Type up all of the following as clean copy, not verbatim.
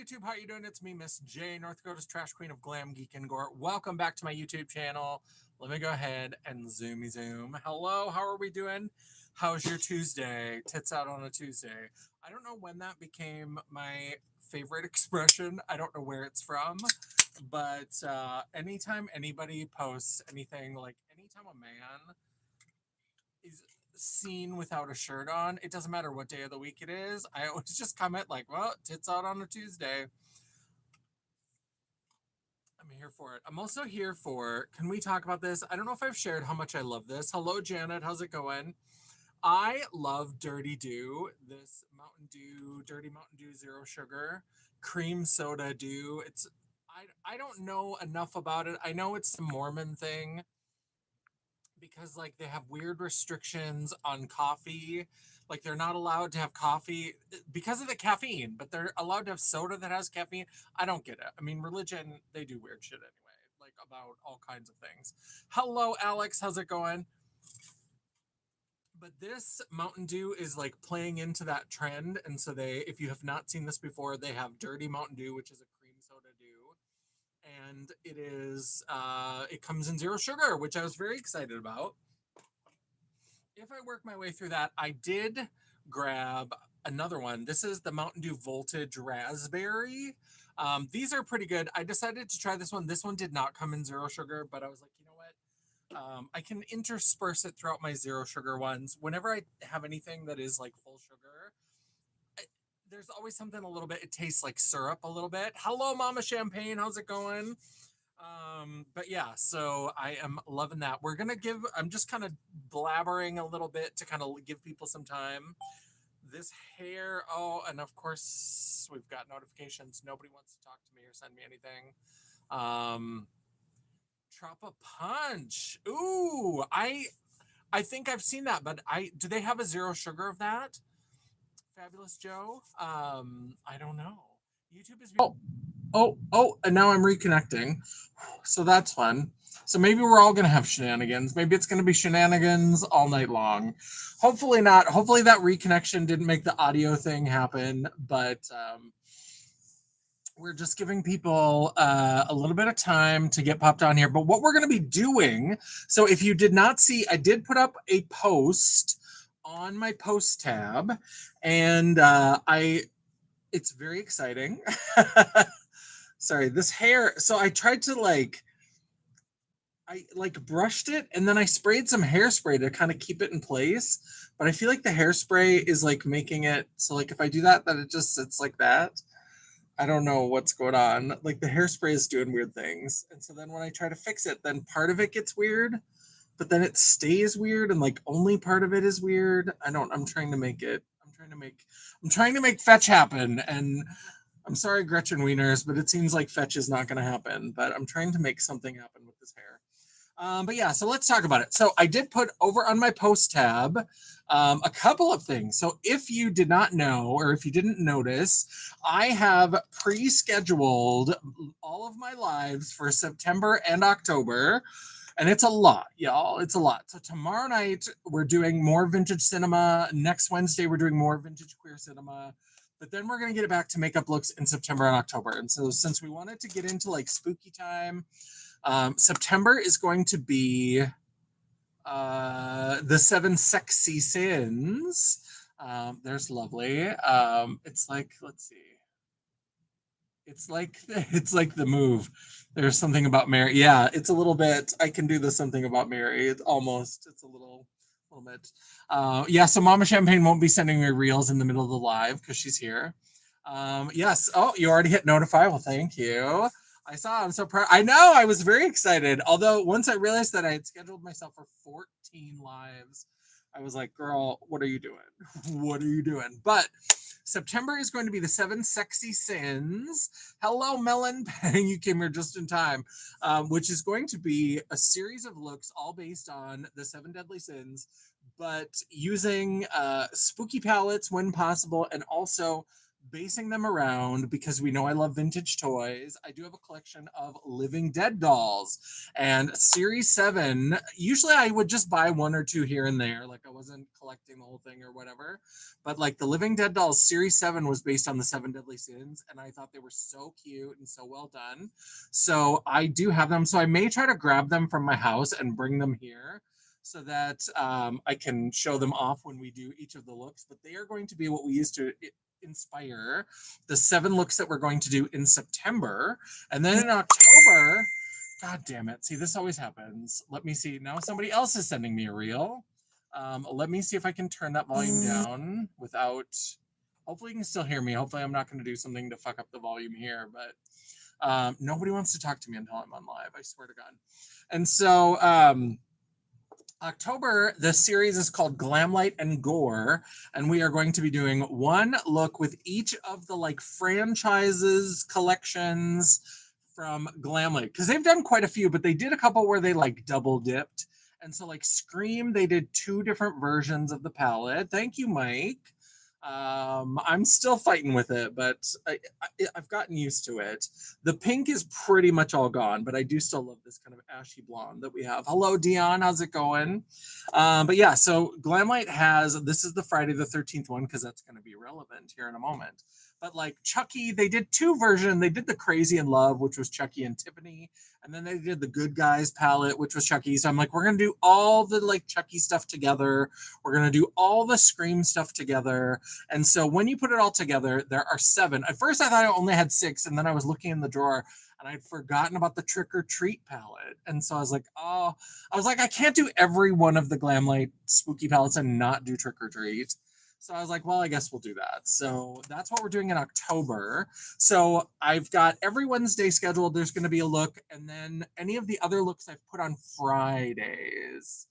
YouTube, how you doing? It's me, Miss J, North Dakota's trash queen of glam, geek, and gore. Welcome back to my YouTube channel. Let me go ahead and zoomy zoom. Hello, how are we doing? How's your Tuesday? Tits out on a Tuesday. I don't know when that became my favorite expression. I don't know where it's from, but anytime anybody posts anything, like anytime a man is seen without a shirt on, it doesn't matter what day of the week it is, I always just comment like, well, tits out on a Tuesday. I'm here for it. I'm also here for, can we talk about this? I don't know if I've shared how much I love this. Hello, Janet. How's it going? I love Dirty Dew, this Mountain Dew, Dirty Mountain Dew Zero Sugar, cream soda dew. I don't know enough about it. I know it's the Mormon thing, because like they have weird restrictions on coffee. Like they're not allowed to have coffee because of the caffeine, but they're allowed to have soda that has caffeine. I don't get it. I mean, religion, they do weird shit anyway, like about all kinds of things. Hello, Alex. How's it going? But this Mountain Dew is like playing into that trend. And so if you have not seen this before, they have Dirty Mountain Dew, which is a cream soda dew. And it comes in zero sugar, which I was very excited about. If I work my way through that, I did grab another one. This is the Mountain Dew Voltage Raspberry. These are pretty good. I decided to try this one. This one did not come in zero sugar, but I was like, you know what? I can intersperse it throughout my zero sugar ones. Whenever I have anything that is like full sugar, there's always something a little bit, it tastes like syrup a little bit. Hello, Mama Champagne. How's it going? But yeah, so I am loving that. I'm just kind of blabbering a little bit to kind of give people some time. This hair, oh, and of course we've got notifications. Nobody wants to talk to me or send me anything. Drop a punch. Ooh, I think I've seen that, but do they have a zero sugar of that? Fabulous Joe? I don't know. YouTube is oh, and now I'm reconnecting. So that's fun. So maybe we're all going to have shenanigans. Maybe it's going to be shenanigans all night long. Hopefully not. Hopefully that reconnection didn't make the audio thing happen, but we're just giving people a little bit of time to get popped on here. But what we're going to be doing, so if you did not see, I did put up a post on my post tab, and it's very exciting. Sorry, this hair. So I tried to I brushed it and then I sprayed some hairspray to kind of keep it in place. But I feel like the hairspray is like making it so like if I do that, then it just sits like that. I don't know what's going on. Like the hairspray is doing weird things. And so then when I try to fix it, then part of it gets weird, but then it stays weird and like only part of it is weird. I'm trying to make fetch happen. And I'm sorry, Gretchen Wieners, but it seems like fetch is not going to happen. But I'm trying to make something happen with this hair. But yeah, so let's talk about it. So I did put over on my post tab a couple of things. So if you did not know, or if you didn't notice, I have pre-scheduled all of my lives for September and October. And it's a lot, y'all. It's a lot. So tomorrow night, we're doing more vintage cinema. Next Wednesday, we're doing more vintage queer cinema. But then we're going to get it back to makeup looks in September and October. And so since we wanted to get into like spooky time, September is going to be the 7 Sexy Sins. There's lovely. It's like, let's see. It's like the move. There's something about Mary. Yeah, it's a little bit. I can do the something about Mary. It's a little bit. Yeah, so Mama Champagne won't be sending me reels in the middle of the live because she's here. Yes. Oh, you already hit notify. Well, thank you. I saw. I'm so proud. I know. I was very excited. Although once I realized that I had scheduled myself for 14 lives, I was like, girl, what are you doing? What are you doing? But September is going to be the 7 Sexy Sins. Hello, Melon. You came here just in time. Which is going to be a series of looks all based on the 7 Deadly Sins, but using spooky palettes when possible, and also basing them around, because we know I love vintage toys, I do have a collection of Living Dead dolls. And Series 7, usually I would just buy one or two here and there. Like I wasn't collecting the whole thing or whatever. But like the Living Dead dolls, Series 7 was based on the Seven Deadly Sins. And I thought they were so cute and so well done. So I do have them. So I may try to grab them from my house and bring them here so that I can show them off when we do each of the looks. But they are going to be what we used to inspire the 7 looks that we're going to do in September. And then in October, God damn it. See, this always happens. Let me see. Now somebody else is sending me a reel. Let me see if I can turn that volume down without, hopefully you can still hear me. Hopefully I'm not going to do something to fuck up the volume here, but nobody wants to talk to me until I'm on live. I swear to God. And so, October, the series is called Glamlight and Gore, and we are going to be doing one look with each of the like franchises, collections from Glamlight, because they've done quite a few, but they did a couple where they like double dipped. And so like Scream, they did 2 different versions of the palette. Thank you, Mike. I'm still fighting with it, but I've gotten used to it. The pink is pretty much all gone, but I do still love this kind of ashy blonde that we have. Hello, Dion. How's it going? But yeah, so Glamlight has, this is the Friday the 13th one, because that's going to be relevant here in a moment. But like Chucky, they did 2 versions. They did the Crazy in Love, which was Chucky and Tiffany. And then they did the Good Guys palette, which was Chucky. So I'm like, we're going to do all the like Chucky stuff together. We're going to do all the Scream stuff together. And so when you put it all together, there are 7. At first I thought I only had 6. And then I was looking in the drawer and I'd forgotten about the Trick or Treat palette. And so I was like, I can't do every one of the Glamlight spooky palettes and not do Trick or Treat. So I was like, well, I guess we'll do that. So that's what we're doing in October. So I've got every Wednesday scheduled. There's going to be a look. And then any of the other looks I've put on Fridays.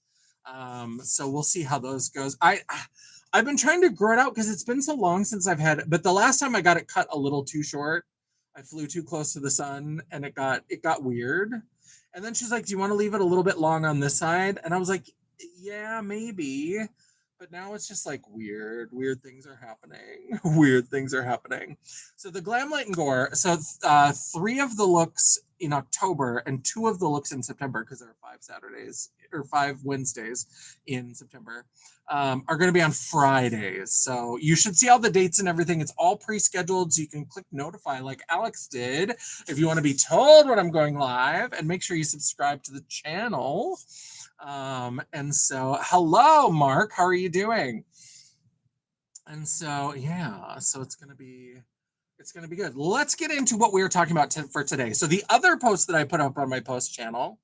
So we'll see how those goes. I've been trying to grow it out because it's been so long since I've had it. But the last time I got it cut a little too short, I flew too close to the sun and it got weird. And then she's like, do you want to leave it a little bit long on this side? And I was like, yeah, maybe. But now it's just like weird things are happening. Weird things are happening. So the Glamlight and Gore. So 3 of the looks in October and 2 of the looks in September, because there are 5 Saturdays or 5 Wednesdays in September, are going to be on Fridays. So you should see all the dates and everything. It's all pre-scheduled, so you can click notify like Alex did if you want to be told when I'm going live, and make sure you subscribe to the channel. And so, hello, Mark, how are you doing? And so, yeah, so it's going to be good. Let's get into what we were talking about for today. So the other post that I put up on my post channel,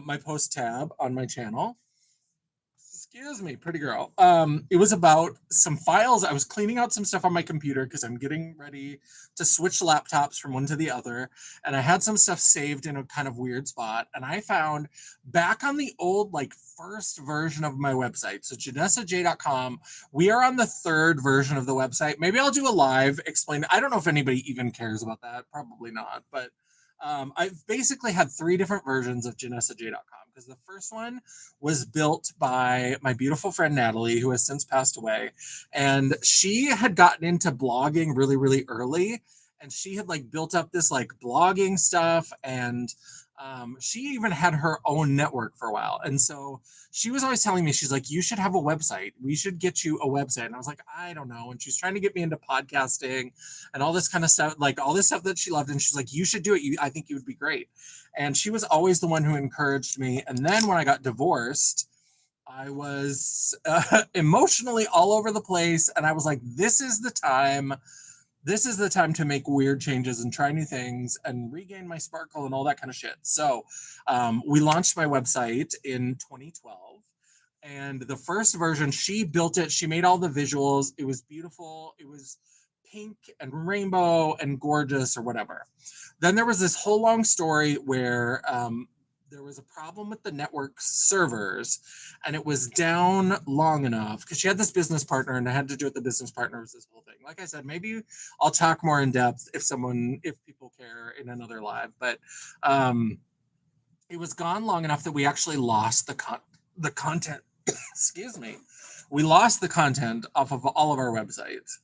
my post tab on my channel, excuse me, pretty girl. It was about some files. I was cleaning out some stuff on my computer because I'm getting ready to switch laptops from one to the other. And I had some stuff saved in a kind of weird spot. And I found back on the old, like, first version of my website. So JanessaJ.com, we are on the 3rd version of the website. Maybe I'll do a live explain. I don't know if anybody even cares about that. Probably not. But I've basically had 3 different versions of JanessaJ.com, because the first one was built by my beautiful friend Natalie, who has since passed away. And she had gotten into blogging really, really early. And she had like built up this like blogging stuff. And she even had her own network for a while. And so she was always telling me, she's like, you should have a website. We should get you a website. And I was like, I don't know. And she's trying to get me into podcasting and all this kind of stuff, like all this stuff that she loved. And she's like, you should do it. I think you would be great. And she was always the one who encouraged me. And then when I got divorced, I was emotionally all over the place. And I was like, this is the time to make weird changes and try new things and regain my sparkle and all that kind of shit. So we launched my website in 2012. And the first version, she built it. She made all the visuals. It was beautiful. It was pink and rainbow and gorgeous or whatever. Then there was this whole long story where there was a problem with the network servers, and it was down long enough because she had this business partner, and I had to do it. The business partner was this whole thing. Like I said, maybe I'll talk more in depth if people care in another live. But it was gone long enough that we actually lost the content. Excuse me. We lost the content off of all of our websites.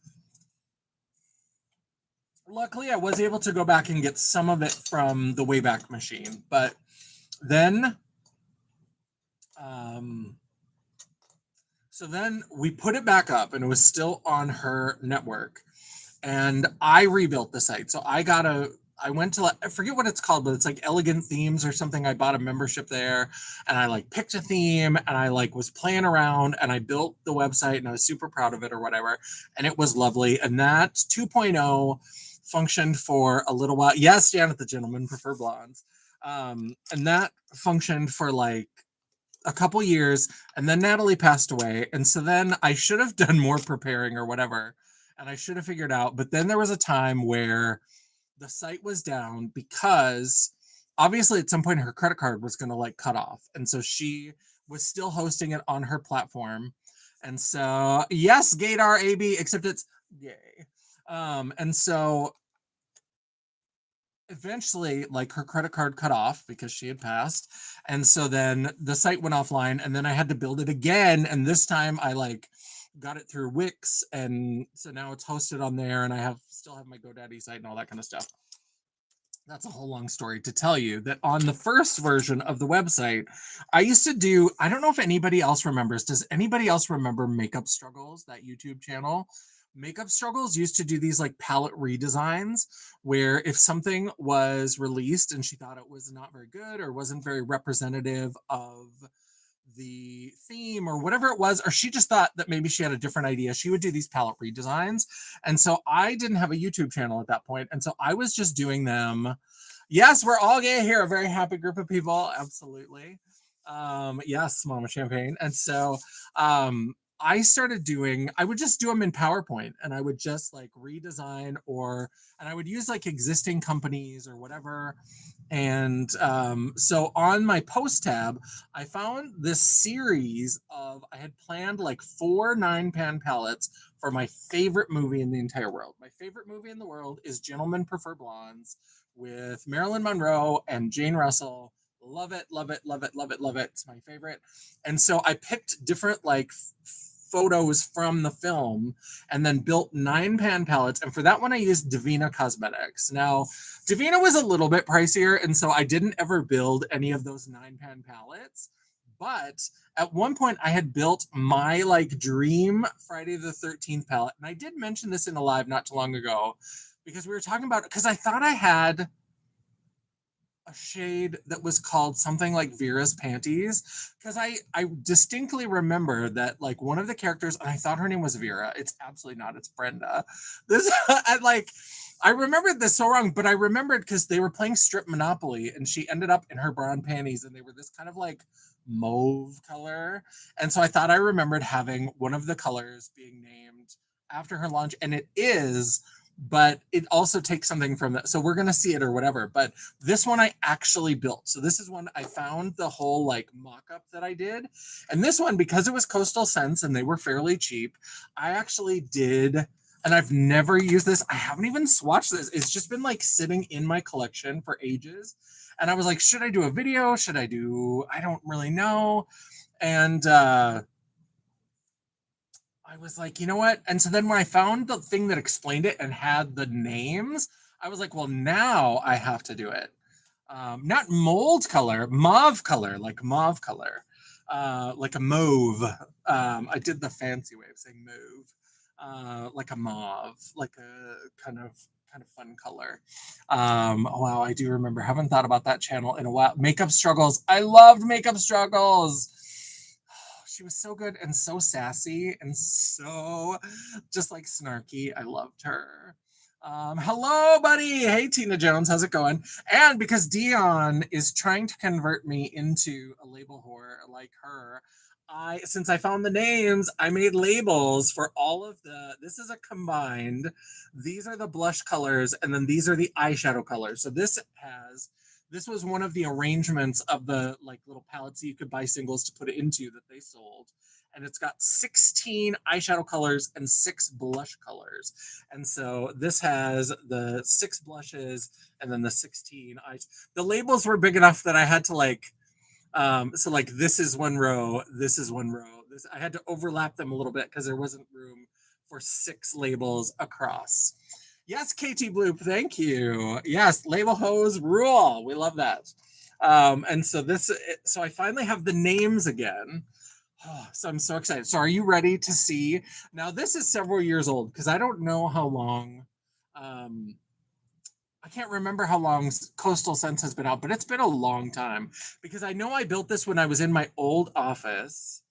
luckily I was able to go back and get some of it from the Wayback Machine, but then um so then we put it back up and it was still on her network, and I rebuilt the site. So I went to, I forget what it's called, but it's like Elegant Themes or something. I bought a membership there, and I like picked a theme, and I like was playing around, and I built the website, and I was super proud of it or whatever. And it was lovely. And that 2.0 functioned for a little while. Yes, Janet, the gentleman prefer blondes. And that functioned for like a couple years, and then Natalie passed away, and so then I should have done more preparing or whatever, and I should have figured out. But then there was a time where the site was down because obviously at some point her credit card was going to like cut off, and so she was still hosting it on her platform. And so yes, Gaydar AB, except it's gay. And so eventually like her credit card cut off because she had passed, and so then the site went offline, and then I had to build it again, and this time I like got it through Wix, and so now it's hosted on there, and I have still have my GoDaddy site and all that kind of stuff. That's a whole long story to tell you that on the first version of the website, I used to do, I don't know if anybody else remembers. Does anybody else remember Makeup Struggles, that YouTube channel? Makeup Struggles used to do these like palette redesigns where if something was released and she thought it was not very good or wasn't very representative of the theme or whatever it was, or she just thought that maybe she had a different idea, she would do these palette redesigns. And so I didn't have a YouTube channel at that point, and so I was just doing them. Yes, we're all gay here, a very happy group of people, absolutely. Yes, Mama Champagne. And so I started doing, I would just do them in PowerPoint, and I would just like redesign, or and I would use like existing companies or whatever. And so on my post tab, I found this series of, I had planned like 4 9-pan palettes for my favorite movie in the entire world. My favorite movie in the world is Gentlemen Prefer Blondes with Marilyn Monroe and Jane Russell. Love it, love it, love it, love it, love it. It's my favorite. And so I picked different like photos from the film and then built 9-pan palettes. And for that one, I used Divina Cosmetics. Now, Divina was a little bit pricier, and so I didn't ever build any of those 9-pan palettes. But at one point, I had built my like dream Friday the 13th palette. And I did mention this in a live not too long ago because we were talking about it, because I thought I had a shade that was called something like Vera's Panties, because I distinctly remember that like one of the characters, and I thought her name was Vera. It's absolutely not. It's Brenda. This I remembered this so wrong, but I remembered because they were playing Strip Monopoly, and she ended up in her brown panties, and they were this kind of like mauve color, and so I thought I remembered having one of the colors being named after her launch, and it is, but it also takes something from that. So we're gonna see it or whatever. But this one I actually built. So this is one I found the whole like mock-up that I did. And this one, because it was Coastal Scents and they were fairly cheap, I actually did, and I've never used this. I haven't even swatched this. It's just been like sitting in my collection for ages. And I was like, should I do a video? Should I do, I don't really know. And I was like, you know what? And so then when I found the thing that explained it and had the names, I was like, well, now I have to do it. Not mold color, mauve color, like mauve color, like a mauve. I did the fancy way of saying mauve, like a mauve, like a kind of fun color. Oh, wow, I do remember. Haven't thought about that channel in a while. Makeup Struggles. I loved Makeup Struggles. She was so good and so sassy and so just like snarky. I loved her. Hello, buddy. Hey, Tina Jones. How's it going? And because Dion is trying to convert me into a label whore like her, since I found the names, I made labels for all of this is a combined, these are the blush colors, and then these are the eyeshadow colors. So this was one of the arrangements of the like little palettes that you could buy singles to put it into that they sold. And it's got 16 eyeshadow colors and 6 blush colors. And so this has the 6 blushes and then the 16 eyes. The labels were big enough that I had to like, so like this is one row, this is one row. I had to overlap them a little bit because there wasn't room for 6 labels across. Yes, KT Bloop, thank you. Yes, label hose rule. We love that. And so so I finally have the names again. Oh, so I'm so excited. So are you ready to see? Now this is several years old because I don't know how long. Um, I can't remember how long Coastal Scents has been out, but it's been a long time because I know I built this when I was in my old office.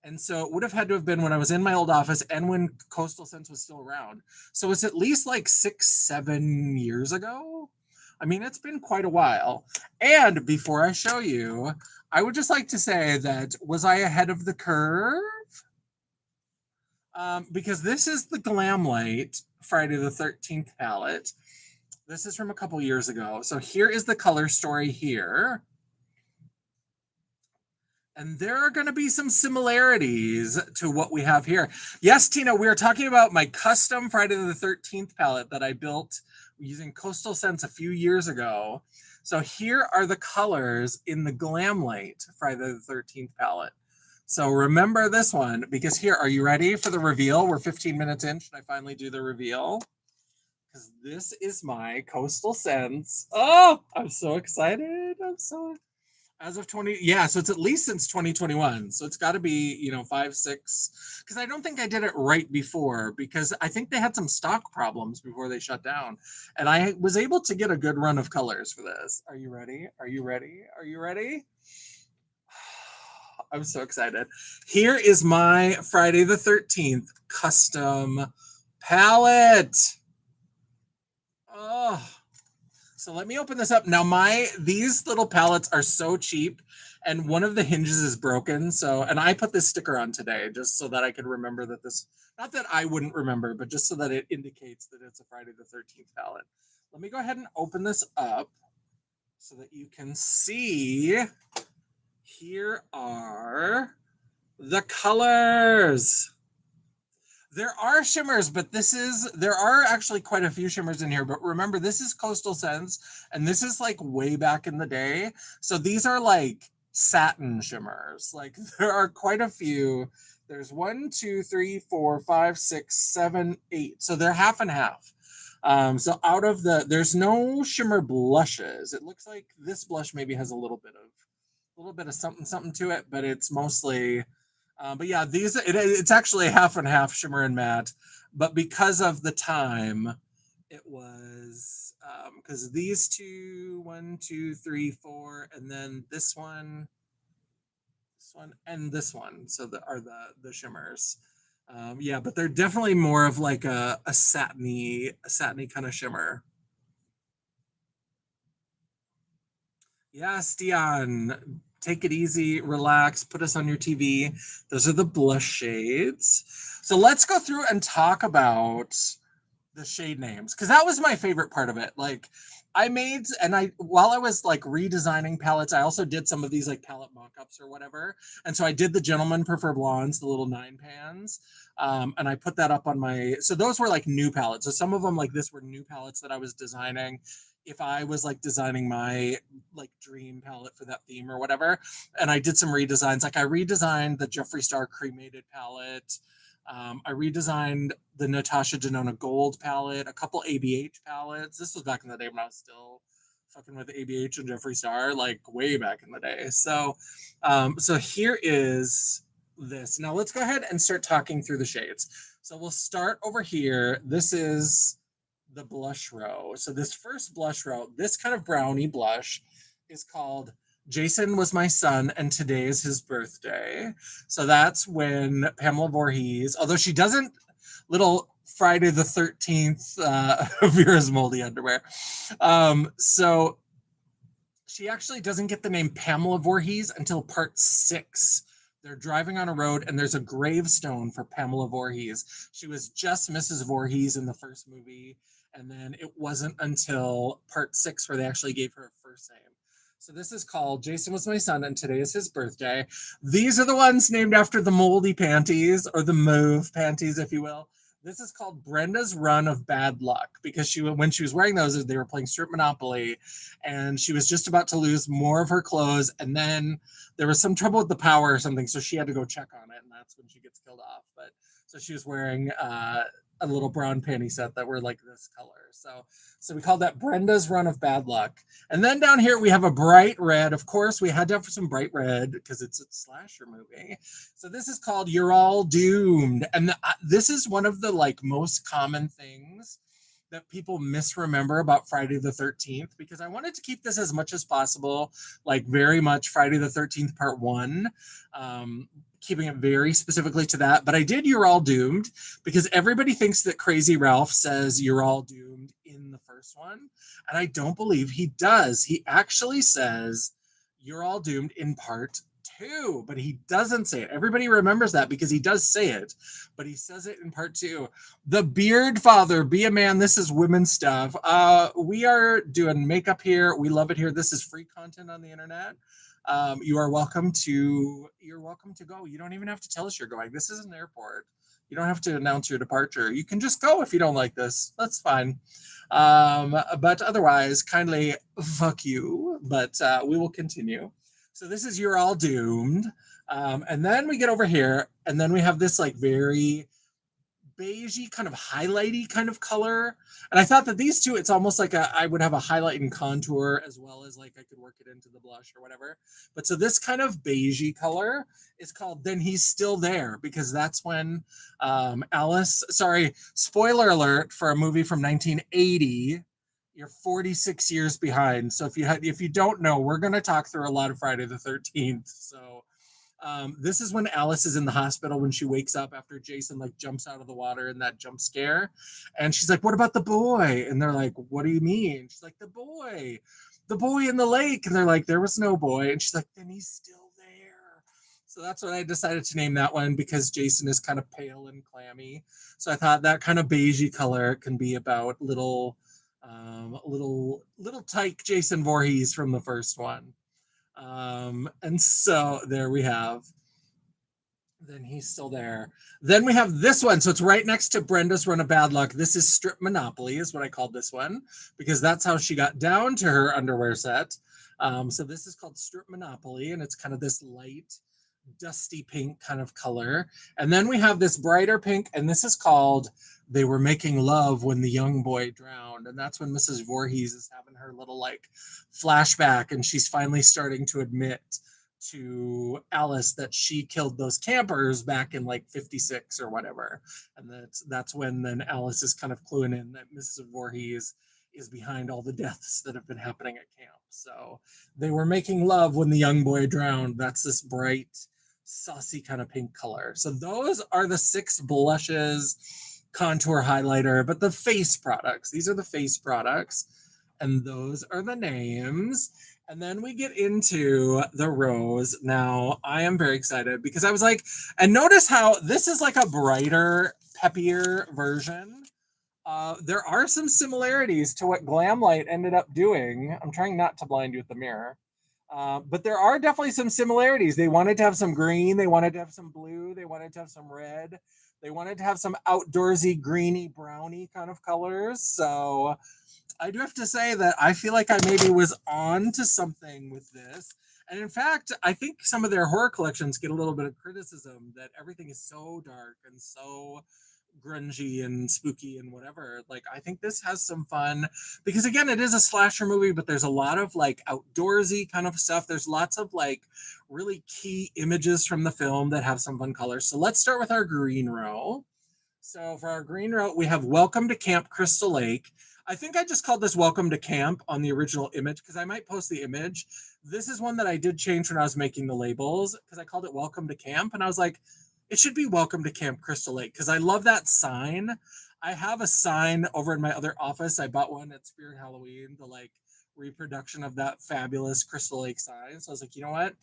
And so it would have had to have been when I was in my old office and when Coastal Scents was still around. So it's at least like 6, 7 years ago. I mean, it's been quite a while. And before I show you, I would just like to say that was I ahead of the curve? Because this is the Glamlight Friday the 13th palette. This is from a couple years ago. So here is the color story here. And there are going to be some similarities to what we have here. Yes, Tina, we are talking about my custom Friday the 13th palette that I built using Coastal Scents a few years ago. So here are the colors in the Glamlight Friday the 13th palette. So remember this one, because here, are you ready for the reveal? We're 15 minutes in. Should I finally do the reveal? Because this is my Coastal Scents. Oh, I'm so excited. As of 20, yeah, so it's at least since 2021. So it's got to be, 5, 6, because I don't think I did it right before, because I think they had some stock problems before they shut down. And I was able to get a good run of colors for this. Are you ready? Are you ready? Are you ready? I'm so excited. Here is my Friday the 13th custom palette. Oh, so let me open this up. Now these little palettes are so cheap and one of the hinges is broken. So, and I put this sticker on today just so that I could remember that not that I wouldn't remember, but just so that it indicates that it's a Friday the 13th palette. Let me go ahead and open this up so that you can see. Here are the colors. There are shimmers, but there are actually quite a few shimmers in here. But remember, this is Coastal Scents, and this is like way back in the day. So these are like satin shimmers. Like there are quite a few. There's 1, 2, 3, 4, 5, 6, 7, 8. So they're half and half. So there's no shimmer blushes. It looks like this blush maybe has a little bit of something to it, but it's mostly. But yeah, it's actually half and half shimmer and matte, but because of the time, it was because these two, 1, 2, 3, 4, and then this one, and this one, so are the shimmers. Yeah, but they're definitely more of like a satiny kind of shimmer. Yes, Dion. Take it easy, relax, put us on your TV. Those are the blush shades. So let's go through and talk about the shade names, because that was my favorite part of it. Like while I was like redesigning palettes, I also did some of these like palette mock-ups or whatever. And so I did the Gentlemen Prefer Blondes, the little 9 pans. And I put that up on so those were like new palettes. So some of them like this were new palettes that I was designing if I was like designing my like dream palette for that theme or whatever. And I did some redesigns. Like I redesigned the Jeffree Star cremated palette. I redesigned the Natasha Denona Gold palette, a couple ABH palettes. This was back in the day when I was still fucking with ABH and Jeffree Star, like way back in the day. So, so here is this. Now let's go ahead and start talking through the shades. So we'll start over here. This is the blush row. So this first blush row, this kind of brownie blush is called Jason Was My Son and Today Is His Birthday. So that's when Pamela Voorhees, although she doesn't, little Friday the 13th Vera's moldy underwear. So she actually doesn't get the name Pamela Voorhees until part 6. They're driving on a road and there's a gravestone for Pamela Voorhees. She was just Mrs. Voorhees in the first movie. And then it wasn't until part 6 where they actually gave her a first name. So this is called Jason Was My Son and Today Is His Birthday. These are the ones named after the moldy panties, or the mauve panties, if you will. This is called Brenda's Run of Bad Luck, because when she was wearing those, they were playing Strip Monopoly, and she was just about to lose more of her clothes, and then there was some trouble with the power or something, so she had to go check on it, and that's when she gets killed off. But so she was wearing a little brown panty set that were like this color. So we called that Brenda's Run of Bad Luck. And then down here we have a bright red. Of course, we had to have some bright red because it's a slasher movie. So this is called You're All Doomed. And this is one of the like most common things that people misremember about Friday the 13th, because I wanted to keep this as much as possible, like very much Friday the 13th part 1, keeping it very specifically to that. But I did You're All Doomed because everybody thinks that Crazy Ralph says You're All Doomed in the first one. And I don't believe he does. He actually says You're All Doomed in part 2, but he doesn't say it. Everybody remembers that because he does say it, but he says it in part 2. The Beard Father, Be a Man. This is women's stuff. We are doing makeup here. We love it here. This is free content on the internet. You're welcome to go. You don't even have to tell us you're going. This is an airport. You don't have to announce your departure. You can just go if you don't like this. That's fine. But otherwise, kindly fuck you. But we will continue. So this is You're All Doomed. And then we get over here, and then we have this like very beigey kind of highlighty kind of color. And I thought that these two, it's almost like I would have a highlight and contour as well as like I could work it into the blush or whatever. But so this kind of beigey color is called Then He's Still There, because that's when Alice, sorry, spoiler alert for a movie from 1980. You're 46 years behind. So if you don't know, we're going to talk through a lot of Friday the 13th. So this is when Alice is in the hospital when she wakes up after Jason like jumps out of the water in that jump scare. And she's like, what about the boy? And they're like, what do you mean? She's like, the boy in the lake. And they're like, there was no boy. And she's like, then he's still there. So that's what I decided to name that one, because Jason is kind of pale and clammy. So I thought that kind of beigey color can be about little tyke Jason Voorhees from the first one. And so there we have Then He's Still There. Then we have this one. So it's right next to Brenda's Run of Bad Luck. This is Strip Monopoly is what I called this one, because that's how she got down to her underwear set. So this is called Strip Monopoly, and it's kind of this light dusty pink kind of color. And then we have this brighter pink, and this is called They Were Making Love When the Young Boy Drowned. And that's when Mrs. Voorhees is having her little like flashback, and she's finally starting to admit to Alice that she killed those campers back in like 56 or whatever. And that's when then Alice is kind of cluing in that Mrs. Voorhees is behind all the deaths that have been happening at camp. So They Were Making Love When the Young Boy Drowned. That's this bright, saucy kind of pink color. So those are the 6 blushes, contour highlighter, but the face products. These are the face products, and those are the names. And then we get into the rose. Now, I am very excited because I was like, and notice how this is like a brighter, peppier version. There are some similarities to what Glamlight ended up doing. I'm trying not to blind you with the mirror. But there are definitely some similarities. They wanted to have some green. They wanted to have some blue. They wanted to have some red. They wanted to have some outdoorsy, greeny, browny kind of colors. So I do have to say that I feel like I maybe was on to something with this. And in fact, I think some of their horror collections get a little bit of criticism that everything is so dark and so grungy and spooky and whatever. Like, I think this has some fun because, again, it is a slasher movie, but there's a lot of like outdoorsy kind of stuff. There's lots of like really key images from the film that have some fun colors. So let's start with our green row. So for our green row, we have Welcome to Camp Crystal Lake. I think I just called this Welcome to Camp on the original image because I might post the image. This is one that I did change when I was making the labels because I called it Welcome to Camp. And I was like, it should be Welcome to Camp Crystal Lake because I love that sign. I have a sign over in my other office. I bought one at Spirit Halloween, the like reproduction of that fabulous Crystal Lake sign. So I was like, you know what?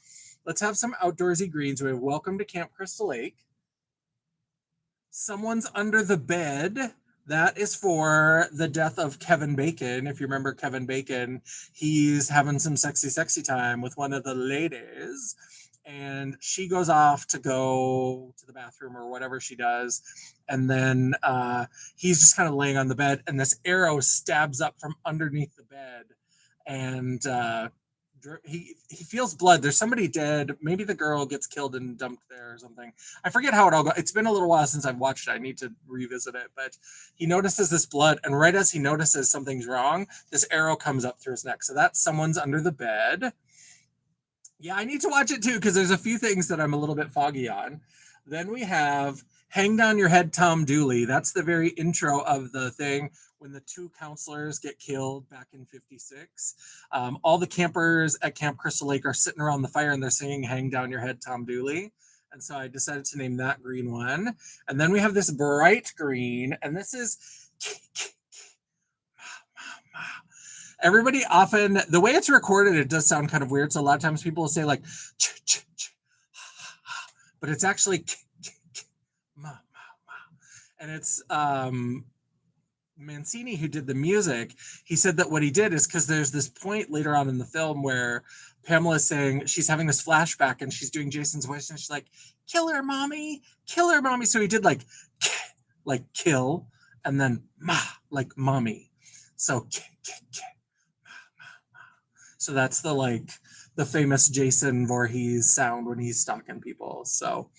Let's have some outdoorsy greens. We have Welcome to Camp Crystal Lake. Someone's Under the Bed. That is for the death of Kevin Bacon. If you remember Kevin Bacon, he's having some sexy time with one of the ladies. And she goes off to go to the bathroom or whatever she does. And then he's just kind of laying on the bed. And this arrow stabs up from underneath the bed and he feels blood. There's somebody dead. Maybe the girl gets killed and dumped there or something. I forget how it all goes. It's been a little while since I've watched it. I need to revisit it. But he notices this blood, and right as he notices something's wrong, this arrow comes up through his neck. So that's someone's under the bed. Yeah, I need to watch it too because there's a few things that I'm a little bit foggy on. Then we have Hang Down Your Head, Tom Dooley. That's the very intro of the thing when the two counselors get killed back in 56. All the campers at Camp Crystal Lake are sitting around the fire and they're singing Hang Down Your Head, Tom Dooley. And so I decided to name that green one. And then we have this bright green, and this is everybody often, the way it's recorded, it does sound kind of weird. So a lot of times people will say like, but it's actually, and it's Mancini who did the music. He said that what he did is because there's this point later on in the film where Pamela's saying she's having this flashback and she's doing Jason's voice and she's like, kill her, mommy, kill her, mommy. So he did like kill, and then ma, like mommy. So so that's the famous Jason Voorhees sound when he's stalking people. So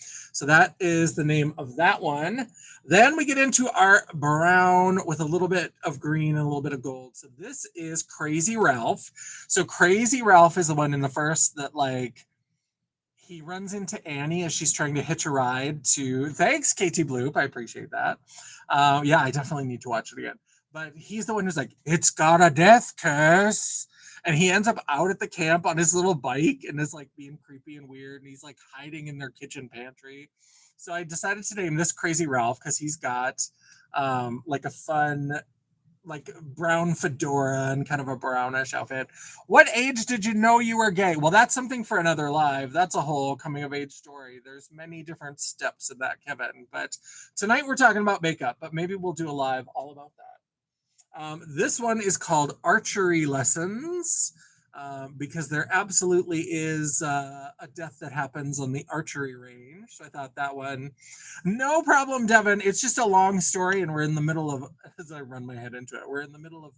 that is the name of that one. Then we get into our brown with a little bit of green and a little bit of gold. So this is Crazy Ralph. So Crazy Ralph is the one in the first that he runs into Annie as she's trying to hitch a ride to, thanks KT Bloop, I appreciate that. Yeah, I definitely need to watch it again. But he's the one who's like, it's got a death curse. And he ends up out at the camp on his little bike and is like being creepy and weird. And he's like hiding in their kitchen pantry. So I decided to name this Crazy Ralph because he's got like a fun, like brown fedora and kind of a brownish outfit. What age did you know you were gay? Well, that's something for another live. That's a whole coming of age story. There's many different steps in that, Kevin. But tonight we're talking about makeup, but maybe we'll do a live all about that. This one is called Archery Lessons because there absolutely is a death that happens on the archery range. So I thought that one, no problem, Devin. It's just a long story, and we're in the middle of, as I run my head into it, we're in the middle of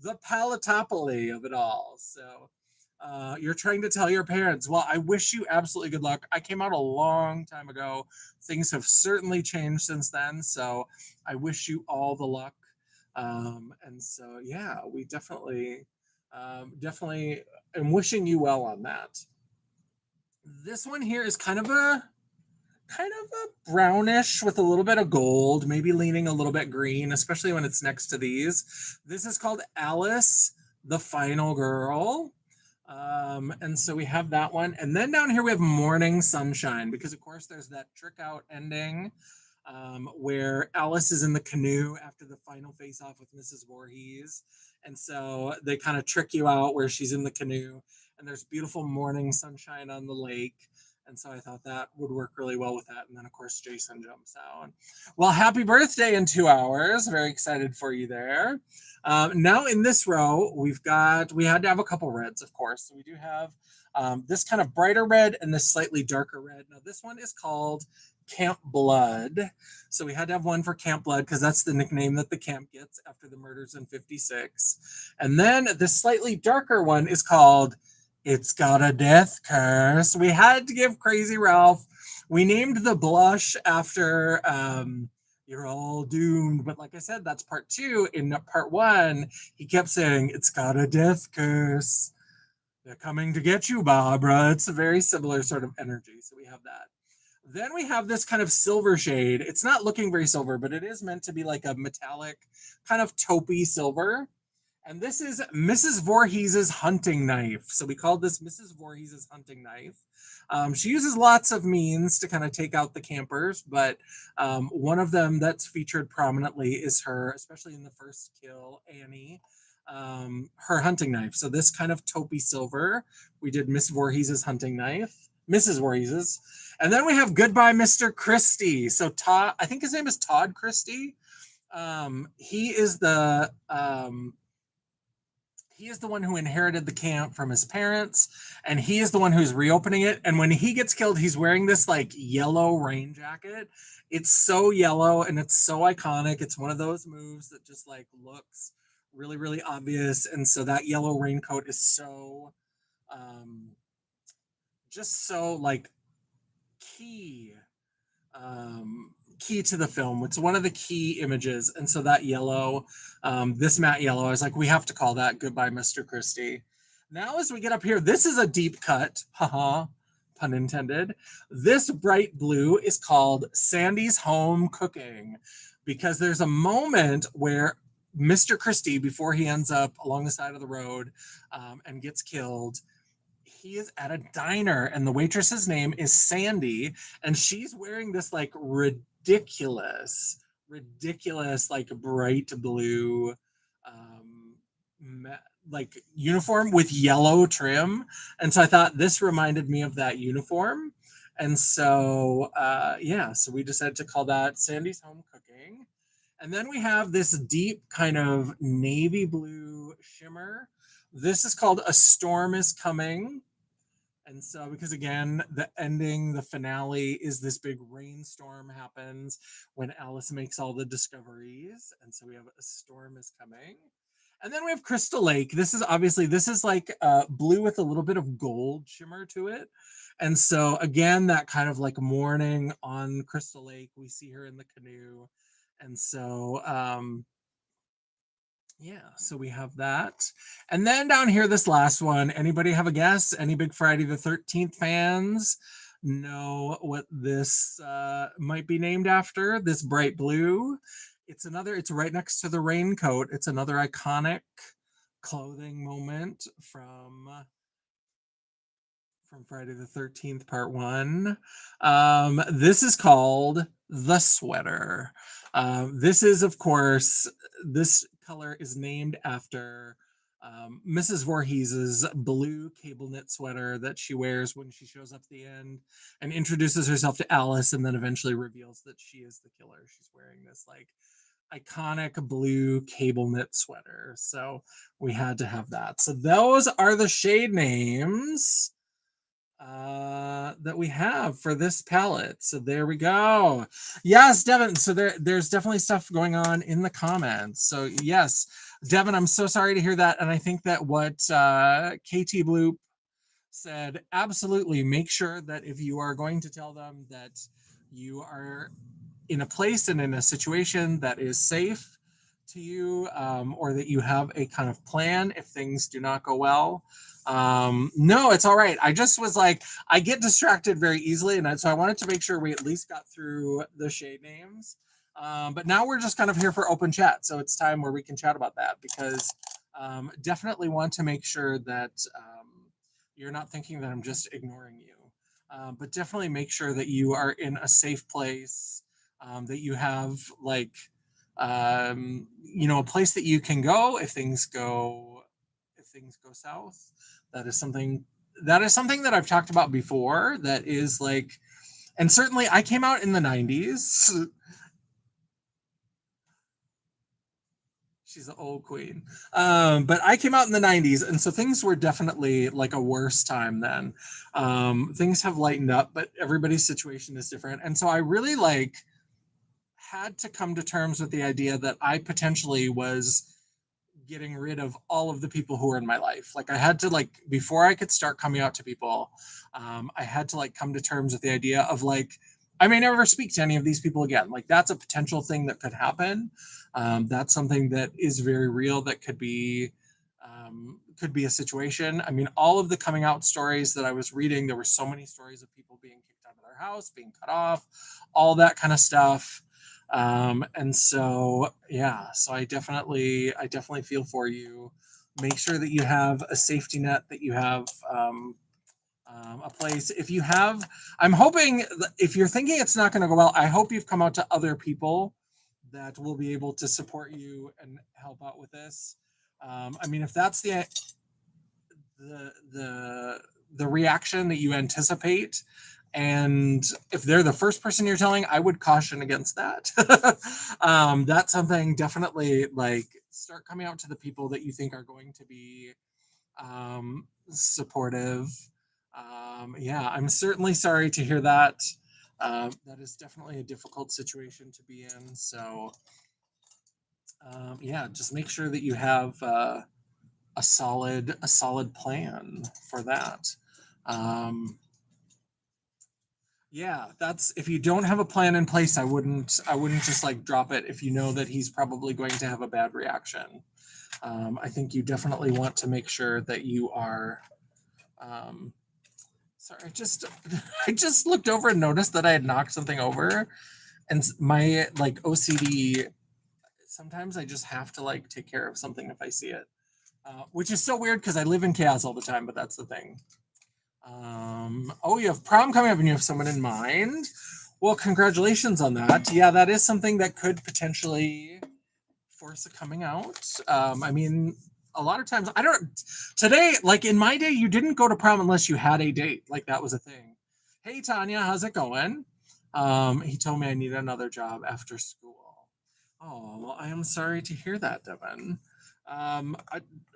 the palatopoli of it all. So you're trying to tell your parents, well, I wish you absolutely good luck. I came out a long time ago. Things have certainly changed since then. So I wish you all the luck. And so, yeah, we definitely am wishing you well on that. This one here is kind of a brownish with a little bit of gold, maybe leaning a little bit green, especially when it's next to these. This is called Alice, the Final Girl. And so we have that one. And then down here we have Morning Sunshine, because of course there's that trick out ending where Alice is in the canoe after the final face off with Mrs. Voorhees. And so they kind of trick you out where she's in the canoe and there's beautiful morning sunshine on the lake. And so I thought that would work really well with that. And then of course, Jason jumps out. Well, happy birthday in 2 hours. Very excited for you there. Now in this row, we had to have a couple reds, of course. So we do have this kind of brighter red and this slightly darker red. Now this one is called Camp Blood. So we had to have one for Camp Blood because that's the nickname that the camp gets after the murders in 56. And then the slightly darker one is called It's Got a Death Curse. We had to give Crazy Ralph. We named the blush after You're All Doomed. But like I said, that's part 2. In part 1, he kept saying, It's got a death curse. They're coming to get you, Barbara. It's a very similar sort of energy. So we have that. Then we have this kind of silver shade. It's not looking very silver, but it is meant to be like a metallic, kind of taupey silver. And this is Mrs. Voorhees' hunting knife. So we called this Mrs. Voorhees' hunting knife. She uses lots of means to kind of take out the campers, but one of them that's featured prominently is her, especially in the first kill, Annie, her hunting knife. So this kind of taupey silver, we did Miss Voorhees' hunting knife, Mrs. Voorhees'. And then we have Goodbye, Mr. Christie. So Todd, I think his name is Todd Christie. He is the one who inherited the camp from his parents, and he is the one who's reopening it. And when he gets killed, he's wearing this like yellow rain jacket. It's so yellow and it's so iconic. It's one of those moves that just like looks really, really obvious. And so that yellow raincoat is so um, just so like key key to the film. It's one of the key images. And so that yellow, this matte yellow, I was like, we have to call that Goodbye, Mr. Christie. Now, as we get up here, this is a deep cut. Haha, pun intended. This bright blue is called Sandy's Home Cooking because there's a moment where Mr. Christie, before he ends up along the side of the road and gets killed, he is at a diner and the waitress's name is Sandy and she's wearing this like ridiculous like bright blue like uniform with yellow trim, and so I thought this reminded me of that uniform, and so yeah, so we decided to call that Sandy's Home Cooking. And then we have this deep kind of navy blue shimmer. This is called A Storm Is Coming. And so, because again, the ending, the finale is this big rainstorm happens when Alice makes all the discoveries. And so we have A Storm Is Coming. And then we have Crystal Lake. This is like blue with a little bit of gold shimmer to it. And so again, that kind of like morning on Crystal Lake, we see her in the canoe. And so yeah, so we have that. And then down here, this last one, anybody have a guess? Any big Friday the 13th fans know what this might be named after? This bright blue. It's right next to the raincoat. It's another iconic clothing moment from Friday the 13th, part one. This is called The Sweater. This is, of course, this color is named after Mrs. Voorhees's blue cable knit sweater that she wears when she shows up at the end and introduces herself to Alice and then eventually reveals that she is the killer. She's wearing this like iconic blue cable knit sweater. So we had to have that. So those are the shade names that we have for this palette. So there we go. Yes, Devin. So there's definitely stuff going on in the comments. So yes, Devin, I'm so sorry to hear that. And I think that what KT Bloop said, absolutely make sure that if you are going to tell them that you are in a place and in a situation that is safe to you, or that you have a kind of plan if things do not go well. No, it's all right. I just was like, I get distracted very easily, and so I wanted to make sure we at least got through the shade names. But now we're just kind of here for open chat, so it's time where we can chat about that, because definitely want to make sure that you're not thinking that I'm just ignoring you, but definitely make sure that you are in a safe place, that you have like a place that you can go if things go south. That is something that I've talked about before, that is like, and certainly I came out in the 90s. She's an old queen. But I came out in the 90s, and so things were definitely like a worse time then. Things have lightened up, but everybody's situation is different. And so I really like had to come to terms with the idea that I potentially was getting rid of all of the people who were in my life. Like I had to, like, before I could start coming out to people, I had to like come to terms with the idea of like, I may never speak to any of these people again. Like that's a potential thing that could happen. That's something that is very real. That could be a situation. I mean, all of the coming out stories that I was reading, there were so many stories of people being kicked out of their house, being cut off, all that kind of stuff. And so yeah, so I definitely feel for you. Make sure that you have a safety net, that you have a place. If you have, I'm hoping if you're thinking it's not going to go well, I hope you've come out to other people that will be able to support you and help out with this. I mean, if that's the reaction that you anticipate, and if they're the first person you're telling, I would caution against that. That's something, definitely like start coming out to the people that you think are going to be supportive. Yeah, I'm certainly sorry to hear that. That is definitely a difficult situation to be in. So yeah, just make sure that you have a solid plan for that. Um, yeah, that's if you don't have a plan in place, I wouldn't just like drop it if you know that he's probably going to have a bad reaction. I think you definitely want to make sure that you are. Um, sorry, I just looked over and noticed that I had knocked something over, and my like OCD. Sometimes I just have to like take care of something if I see it, which is so weird because I live in chaos all the time. But that's the thing. Oh, you have prom coming up and you have someone in mind. Well, congratulations on that. Yeah, that is something that could potentially force a coming out. I mean, a lot of times, I don't, today, like in my day, you didn't go to prom unless you had a date. Like that was a thing. Hey, Tanya, how's it going? He told me I need another job after school. Oh, I am sorry to hear that, Devin.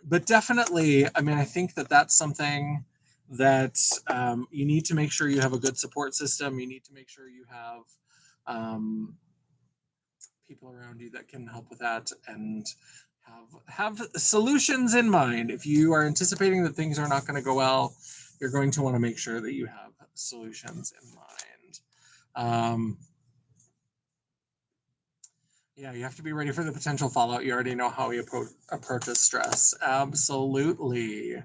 But definitely, I mean, I think that that's something that you need to make sure you have a good support system. You need to make sure you have um, people around you that can help with that and have solutions in mind. If you are anticipating that things are not going to go well, you're going to want to make sure that you have solutions in mind. Yeah, you have to be ready for the potential fallout. You already know how he approaches stress. Absolutely.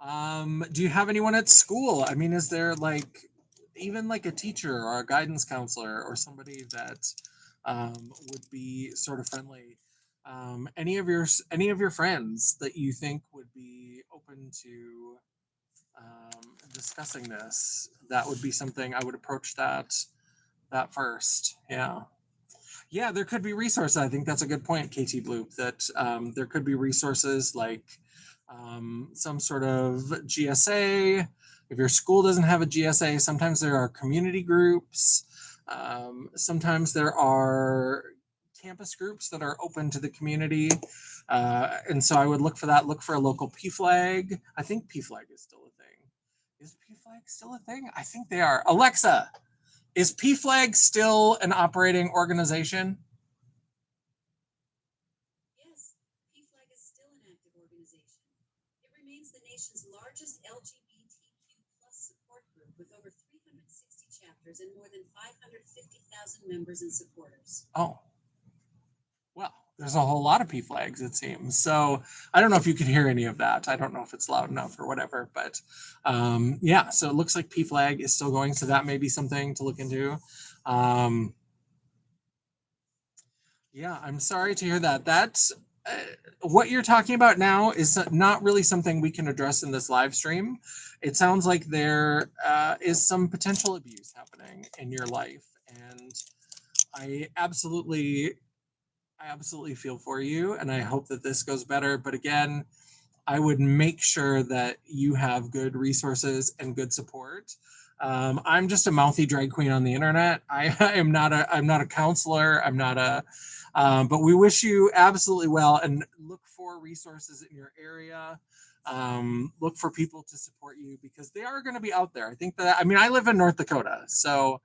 Do you have anyone at school? I mean, is there like even like a teacher or a guidance counselor or somebody that would be sort of friendly? Any of your friends that you think would be open to discussing this? That would be something I would approach that first. Yeah. Yeah, there could be resources. I think that's a good point, KT Bloop, that there could be resources like some sort of GSA. If your school doesn't have a GSA, sometimes there are community groups. Sometimes there are campus groups that are open to the community. And so I would look for that. Look for a local PFLAG. I think PFLAG is still a thing. Is PFLAG still a thing? I think they are. Alexa, is PFLAG still an operating organization? Yes, PFLAG is still an active organization. It remains the nation's largest LGBTQ plus support group with over 360 chapters and more than 550,000 members and supporters. Oh, well, there's a whole lot of P flags, it seems. So I don't know if you could hear any of that. I don't know if it's loud enough or whatever, but yeah, so it looks like P flag is still going. So that may be something to look into. Um, yeah, I'm sorry to hear that. That's what you're talking about now is not really something we can address in this live stream. It sounds like there is some potential abuse happening in your life. And I absolutely I absolutely feel for you, and I hope that this goes better. But again, I would make sure that you have good resources and good support. I'm just a mouthy drag queen on the internet. I'm not a counselor. I'm not a. But we wish you absolutely well, and look for resources in your area. Look for people to support you because they are going to be out there. I think that I mean I live in North Dakota, so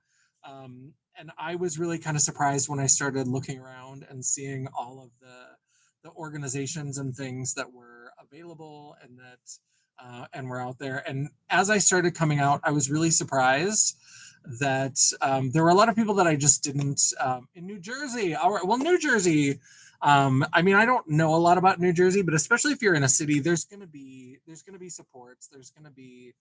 and I was really kind of surprised when I started looking around and seeing all of the organizations and things that were available and were out there. And as I started coming out, I was really surprised that there were a lot of people that I just didn't in New Jersey. All right, well, New Jersey. I mean, I don't know a lot about New Jersey, but especially if you're in a city, there's gonna be supports. There's gonna be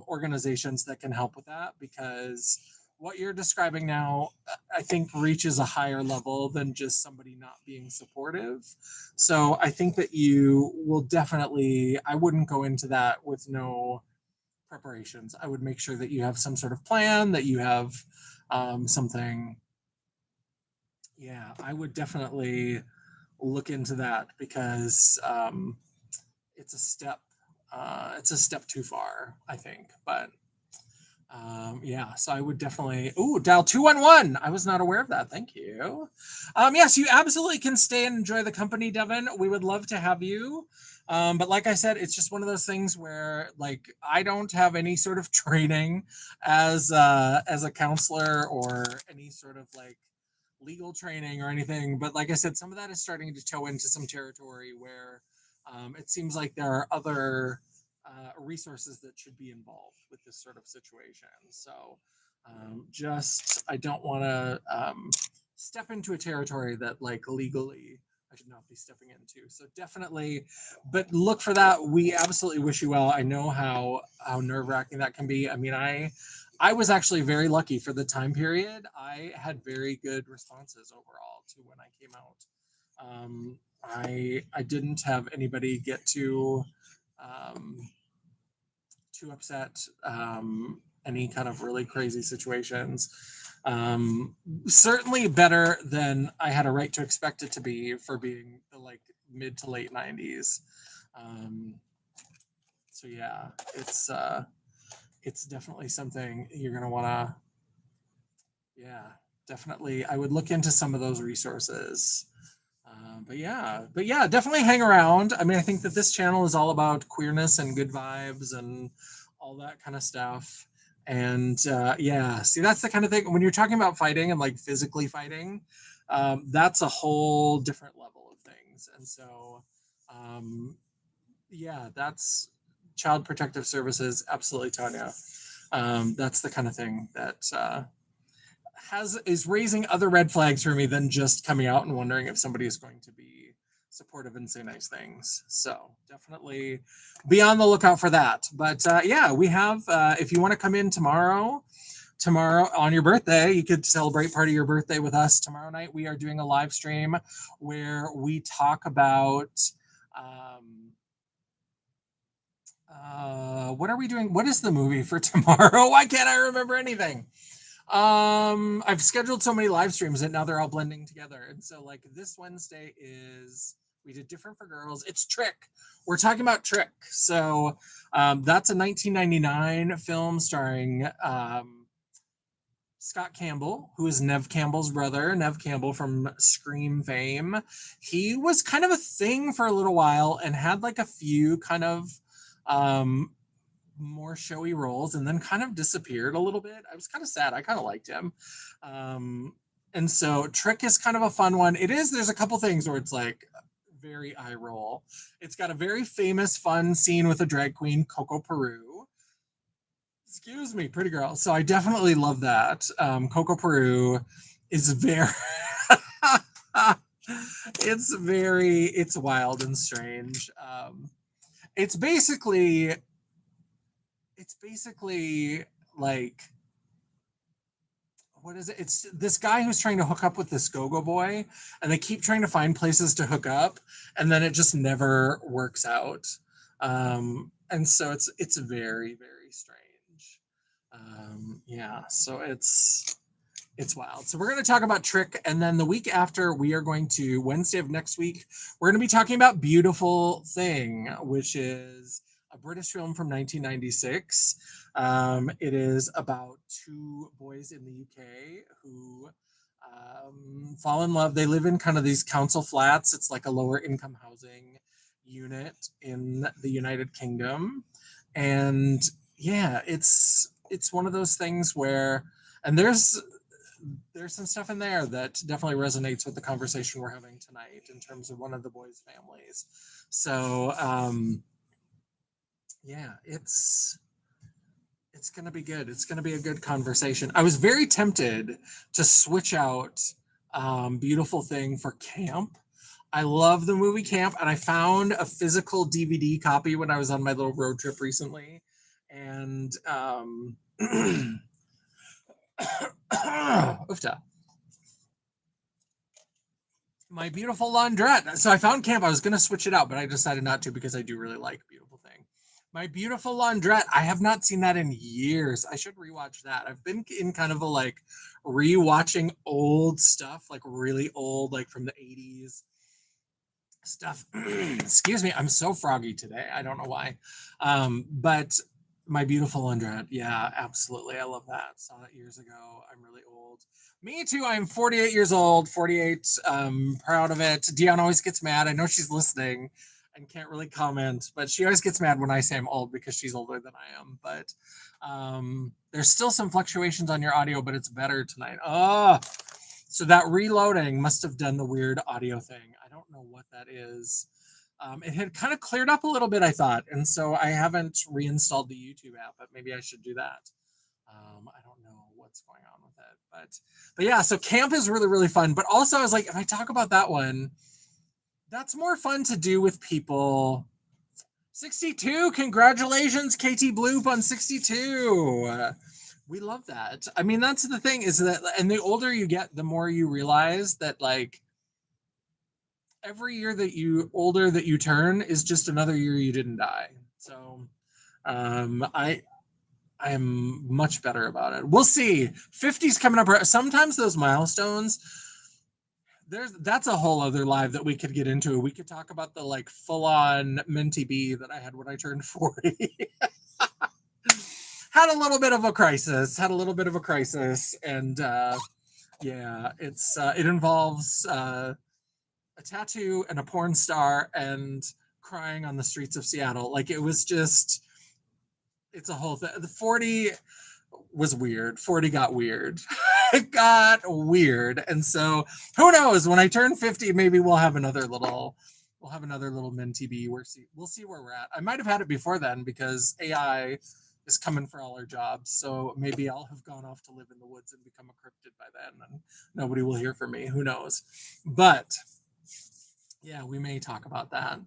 organizations that can help with that because what you're describing now, I think, reaches a higher level than just somebody not being supportive. So I think that you will definitely, I wouldn't go into that with no preparations. I would make sure that you have some sort of plan, that you have something. Yeah, I would definitely look into that because it's a step. It's a step too far, I think. But yeah, so I would definitely. Ooh, dial 211. I was not aware of that. Thank you. Yes, you absolutely can stay and enjoy the company, Devin. We would love to have you. But like I said, it's just one of those things where, like, I don't have any sort of training as a counselor or any sort of like legal training or anything. But like I said, some of that is starting to toe into some territory where It seems like there are other resources that should be involved with this sort of situation. So just I don't want to step into a territory that like legally I should not be stepping into. So definitely, but look for that. We absolutely wish you well. I know how nerve wracking that can be. I mean, I was actually very lucky for the time period. I had very good responses overall to when I came out. I didn't have anybody get um, too upset. Any kind of really crazy situations. Certainly better than I had a right to expect it to be for being the like mid to late '90s. Um, so yeah, it's definitely something you're gonna want to. Yeah, definitely. I would look into some of those resources. But yeah, definitely hang around. I mean, I think that this channel is all about queerness and good vibes and all that kind of stuff. And yeah, see, that's the kind of thing when you're talking about fighting and like physically fighting, that's a whole different level of things. And so, um, yeah, that's Child Protective Services. Absolutely, Tanya. That's the kind of thing that is raising other red flags for me than just coming out and wondering if somebody is going to be supportive and say nice things. So definitely be on the lookout for that. But yeah, we have if you want to come in tomorrow on your birthday, you could celebrate part of your birthday with us tomorrow night. We are doing a live stream where we talk about what are we doing? What is the movie for tomorrow? Why can't I remember anything? I've scheduled so many live streams that now they're all blending together. And so like this Wednesday is we did Different for Girls. It's Trick. We're talking about Trick. So that's a 1999 film starring Scott Campbell, who is Nev Campbell's brother, Nev Campbell from Scream fame. He was kind of a thing for a little while and had like a few kind of more showy roles and then kind of disappeared a little bit. I was kind of sad. I kind of liked him. And so Trick is kind of a fun one. There's a couple things where it's like very eye roll. It's got a very famous, fun scene with a drag queen, Coco Peru. Excuse me, pretty girl. So I definitely love that. Coco Peru is very it's wild and strange. It's basically like what is it? It's this guy who's trying to hook up with this go-go boy, and they keep trying to find places to hook up, and then it just never works out. And so it's very, very strange. Yeah, so it's wild. So we're going to talk about Trick, and then the week after, we are going to Wednesday of next week. We're going to be talking about Beautiful Thing, which is a British film from 1996. It is about two boys in the UK who fall in love. They live in kind of these council flats. It's like a lower income housing unit in the United Kingdom, and yeah, it's one of those things where, and there's some stuff in there that definitely resonates with the conversation we're having tonight in terms of one of the boys' families. So yeah, it's gonna be good. It's gonna be a good conversation. I was very tempted to switch out Beautiful Thing for Camp. I love the movie Camp, and I found a physical DVD copy when I was on my little road trip recently. And oofta. My Beautiful Laundrette. So I found Camp. I was going to switch it out, but I decided not to because I do really like Beautiful Thing. My Beautiful Laundrette. I have not seen that in years. I should rewatch that. I've been in kind of a like rewatching old stuff, like really old, like from the 80s stuff. Excuse me. I'm so froggy today. I don't know why. But My Beautiful Laundrette. Yeah, absolutely. I love that. Saw that years ago. I'm really old. Me too. I'm 48 years old, 48. Proud of it. Dion always gets mad. I know she's listening and can't really comment, but she always gets mad when I say I'm old because she's older than I am. But there's still some fluctuations on your audio, but it's better tonight. Oh, so that reloading must have done the weird audio thing. I don't know what that is. It had kind of cleared up a little bit, I thought, and so I haven't reinstalled the YouTube app, but maybe I should do that. I don't know what's going on with it, but yeah. So camp is really, really fun. But also, I was like, if I talk about that one, that's more fun to do with people. 62, congratulations, KT Bloop on 62. We love that. I mean, that's the thing is that, and the older you get, the more you realize that like every year that you turn is just another year you didn't die. So I am much better about it. We'll see. 50's coming up. Sometimes those milestones, that's a whole other live that we could get into. We could talk about the like full-on Minty Bee that I had when I turned 40. Had a little bit of a crisis. And yeah, it involves a tattoo and a porn star and crying on the streets of Seattle. Like it was just, it's a whole thing. The 40 was weird. 40 got weird. It got weird. And so who knows, when I turn 50, maybe we'll have another little Minty Bee. We'll see where we're at. I might have had it before then because AI is coming for all our jobs. So maybe I'll have gone off to live in the woods and become a cryptid by then and nobody will hear from me. Who knows? But yeah, we may talk about that.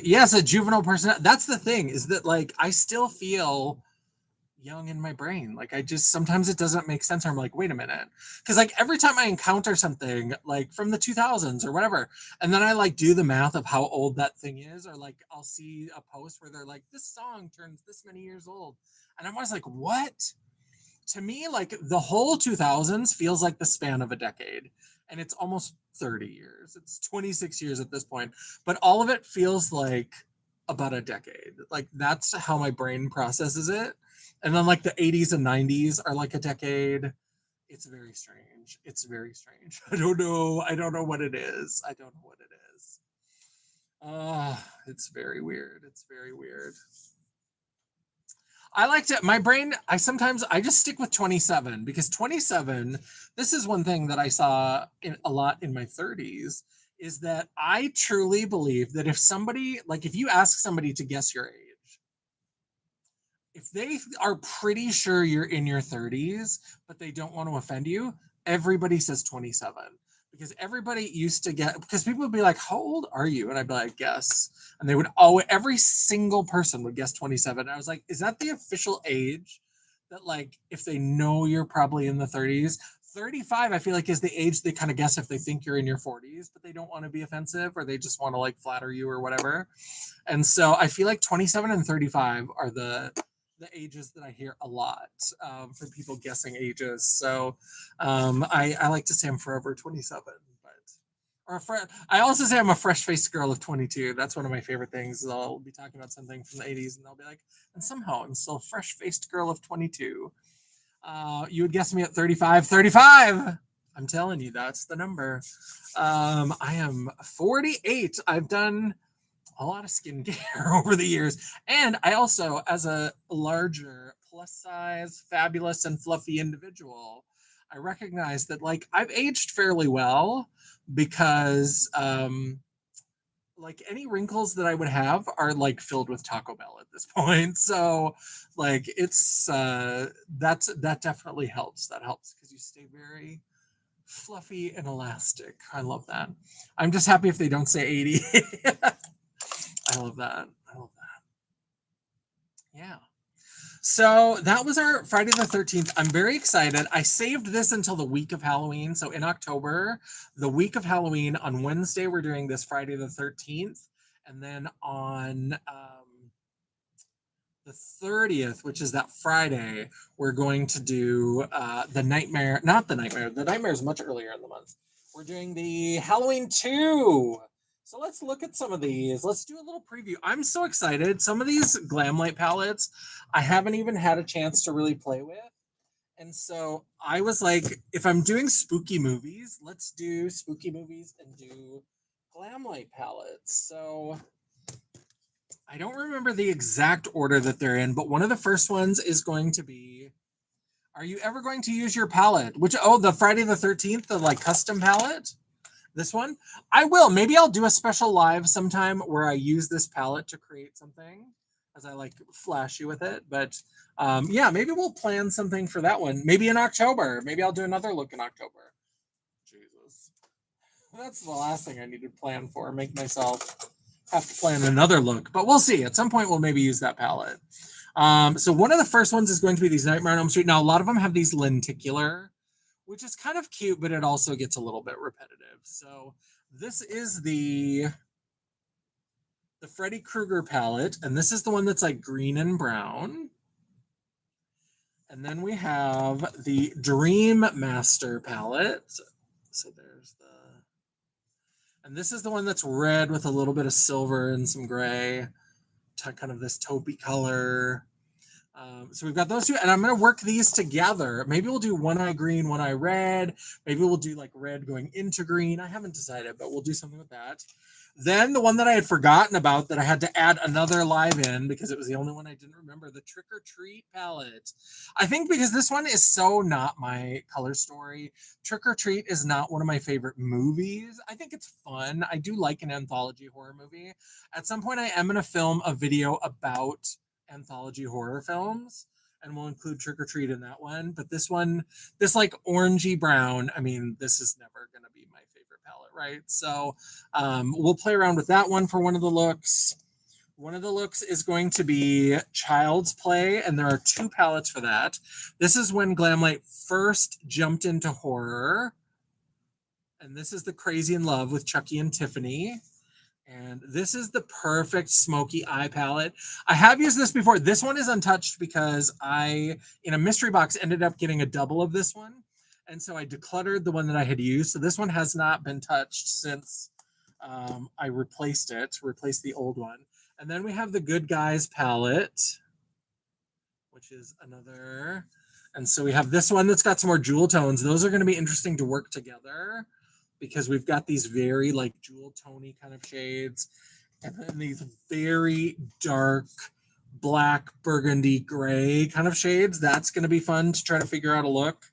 Yes, a juvenile person. That's the thing is that like I still feel young in my brain. Like I just sometimes it doesn't make sense. I'm like, wait a minute. Because like every time I encounter something like from the 2000s or whatever, and then I like do the math of how old that thing is, or like I'll see a post where they're like, this song turns this many years old. And I'm always like, what? To me, like the whole 2000s feels like the span of a decade. And it's almost 30 years. It's 26 years at this point. But all of it feels like about a decade. Like that's how my brain processes it. And then like the 80s and 90s are like a decade. It's very strange. I don't know what it is. It's very weird. I like to, my brain, I just stick with 27 because 27, this is one thing that I saw a lot in my 30s, is that I truly believe that if you ask somebody to guess your age, if they are pretty sure you're in your 30s, but they don't want to offend you, everybody says 27. Because everybody used to because people would be like, how old are you? And I'd be like, guess. And they would every single person would guess 27. And I was like, is that the official age? That like, if they know you're probably in the 30s, 35, I feel like is the age they kind of guess if they think you're in your 40s, but they don't want to be offensive or they just want to like flatter you or whatever. And so I feel like 27 and 35 are the ages that I hear a lot for people guessing ages. So I like to say I'm forever 27, I also say I'm a fresh-faced girl of 22. That's one of my favorite things. I'll be talking about something from the 80s and they'll be like, and somehow I'm still a fresh-faced girl of 22. You would guess me at 35. I'm telling you, that's the number. I am 48. I've done a lot of skincare over the years. And I also, as a larger plus size, fabulous and fluffy individual, I recognize that like I've aged fairly well because like any wrinkles that I would have are like filled with Taco Bell at this point. So like it's that definitely helps. That helps because you stay very fluffy and elastic. I love that. I'm just happy if they don't say 80. I love that. Yeah. So that was our Friday the 13th. I'm very excited. I saved this until the week of Halloween. So in October, the week of Halloween, on Wednesday, we're doing this Friday the 13th. And then on the 30th, which is that Friday, we're going to do the Nightmare. Not the Nightmare. The Nightmare is much earlier in the month. We're doing the Halloween 2. So let's look at some of these. Let's do a little preview. I'm so excited. Some of these Glamlight palettes, I haven't even had a chance to really play with. And so I was like, if I'm doing spooky movies, let's do spooky movies and do Glamlight palettes. So I don't remember the exact order that they're in, but one of the first ones is going to be, are you ever going to use your palette? The Friday the 13th, the like custom palette? This one, I will. Maybe I'll do a special live sometime where I use this palette to create something as I like flash you with it. But yeah, maybe we'll plan something for that one. Maybe in October. Maybe I'll do another look in October. Jesus. That's the last thing I need to plan for. Make myself have to plan another look. But we'll see. At some point, we'll maybe use that palette. So one of the first ones is going to be these Nightmare on Elm Street. Now, a lot of them have these lenticular, which is kind of cute, but it also gets a little bit repetitive. So this is the Freddy Krueger palette, and this is the one that's like green and brown. And then we have the Dream Master palette. So there's and this is the one that's red with a little bit of silver and some gray, kind of this taupey color. So we've got those two, and I'm going to work these together. Maybe we'll do one eye green, one eye red. Maybe we'll do like red going into green. I haven't decided, but we'll do something with that. Then the one that I had forgotten about that I had to add another live in because it was the only one I didn't remember, the Trick or Treat palette. I think because this one is so not my color story. Trick or Treat is not one of my favorite movies. I think it's fun. I do like an anthology horror movie. At some point, I am going to film a video about anthology horror films, and we'll include Trick or Treat in that one. But this one, this like orangey brown, I mean, this is never going to be my favorite palette, right? So we'll play around with that one for one of the looks. One of the looks is going to be Child's Play, and there are two palettes for that. This is when Glamlight first jumped into horror, and this is the Crazy in Love with Chucky and Tiffany. And this is the perfect smoky eye palette. I have used this before. This one is untouched because I, in a mystery box, ended up getting a double of this one. And so I decluttered the one that I had used. So this one has not been touched since I replaced the old one. And then we have the Good Guys palette, which is another. And so we have this one that's got some more jewel tones. Those are going to be interesting to work together, because we've got these very like jewel tony kind of shades, and then these very dark black burgundy gray kind of shades. That's going to be fun to try to figure out a look.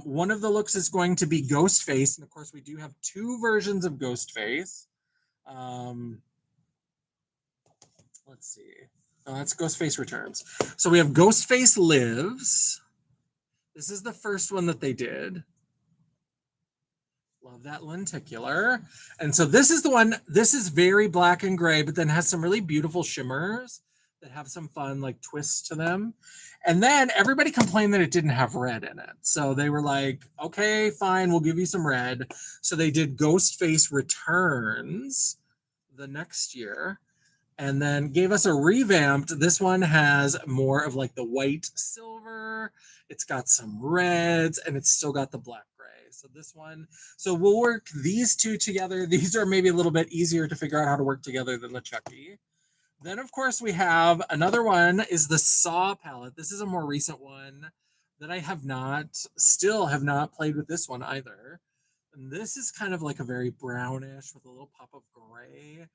One of the looks is going to be Ghostface, and of course we do have two versions of Ghostface. Let's see. Oh, that's Ghostface Returns. So we have Ghostface Lives. This is the first one that they did. Love that lenticular. And so this is the one, this is very black and gray, but then has some really beautiful shimmers that have some fun like twists to them. And then everybody complained that it didn't have red in it. So they were like, okay, fine, we'll give you some red. So they did Ghostface Returns the next year, and then gave us a revamped. This one has more of like the white silver. It's got some reds, and it's still got the black gray. So this one, so we'll work these two together. These are maybe a little bit easier to figure out how to work together than the Chucky. Then, of course, we have another one is the Saw palette. This is a more recent one that I still have not played with this one either. And this is kind of like a very brownish with a little pop of gray.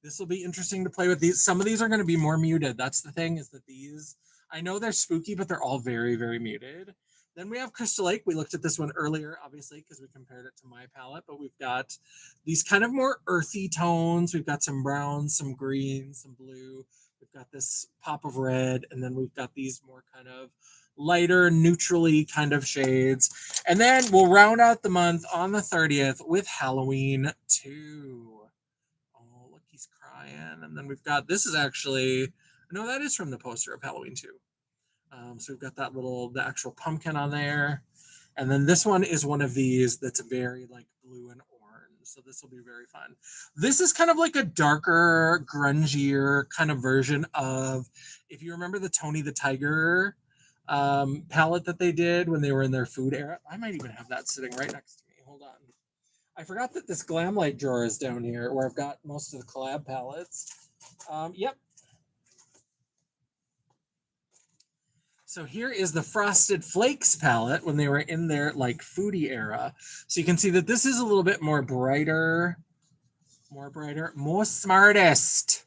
This will be interesting to play with. These. Some of these are going to be more muted. That's the thing, is that these, I know they're spooky, but they're all very, very muted. Then we have Crystal Lake. We looked at this one earlier, obviously, because we compared it to my palette, but we've got these kind of more earthy tones. We've got some brown, some green, some blue. We've got this pop of red, and then we've got these more kind of lighter, neutrally kind of shades. And then we'll round out the month on the 30th with Halloween 2. Oh, look, he's crying. And then we've got, this is actually, no, that is from the poster of Halloween 2. So we've got the actual pumpkin on there. And then this one is one of these that's very like blue and orange. So this will be very fun. This is kind of like a darker, grungier kind of version of, if you remember the Tony the Tiger palette that they did when they were in their food era. I might even have that sitting right next to me. Hold on. I forgot that this Glamlight drawer is down here where I've got most of the collab palettes. Yep. So here is the Frosted Flakes palette when they were in their like foodie era. So you can see that this is a little bit more brighter, most smartest.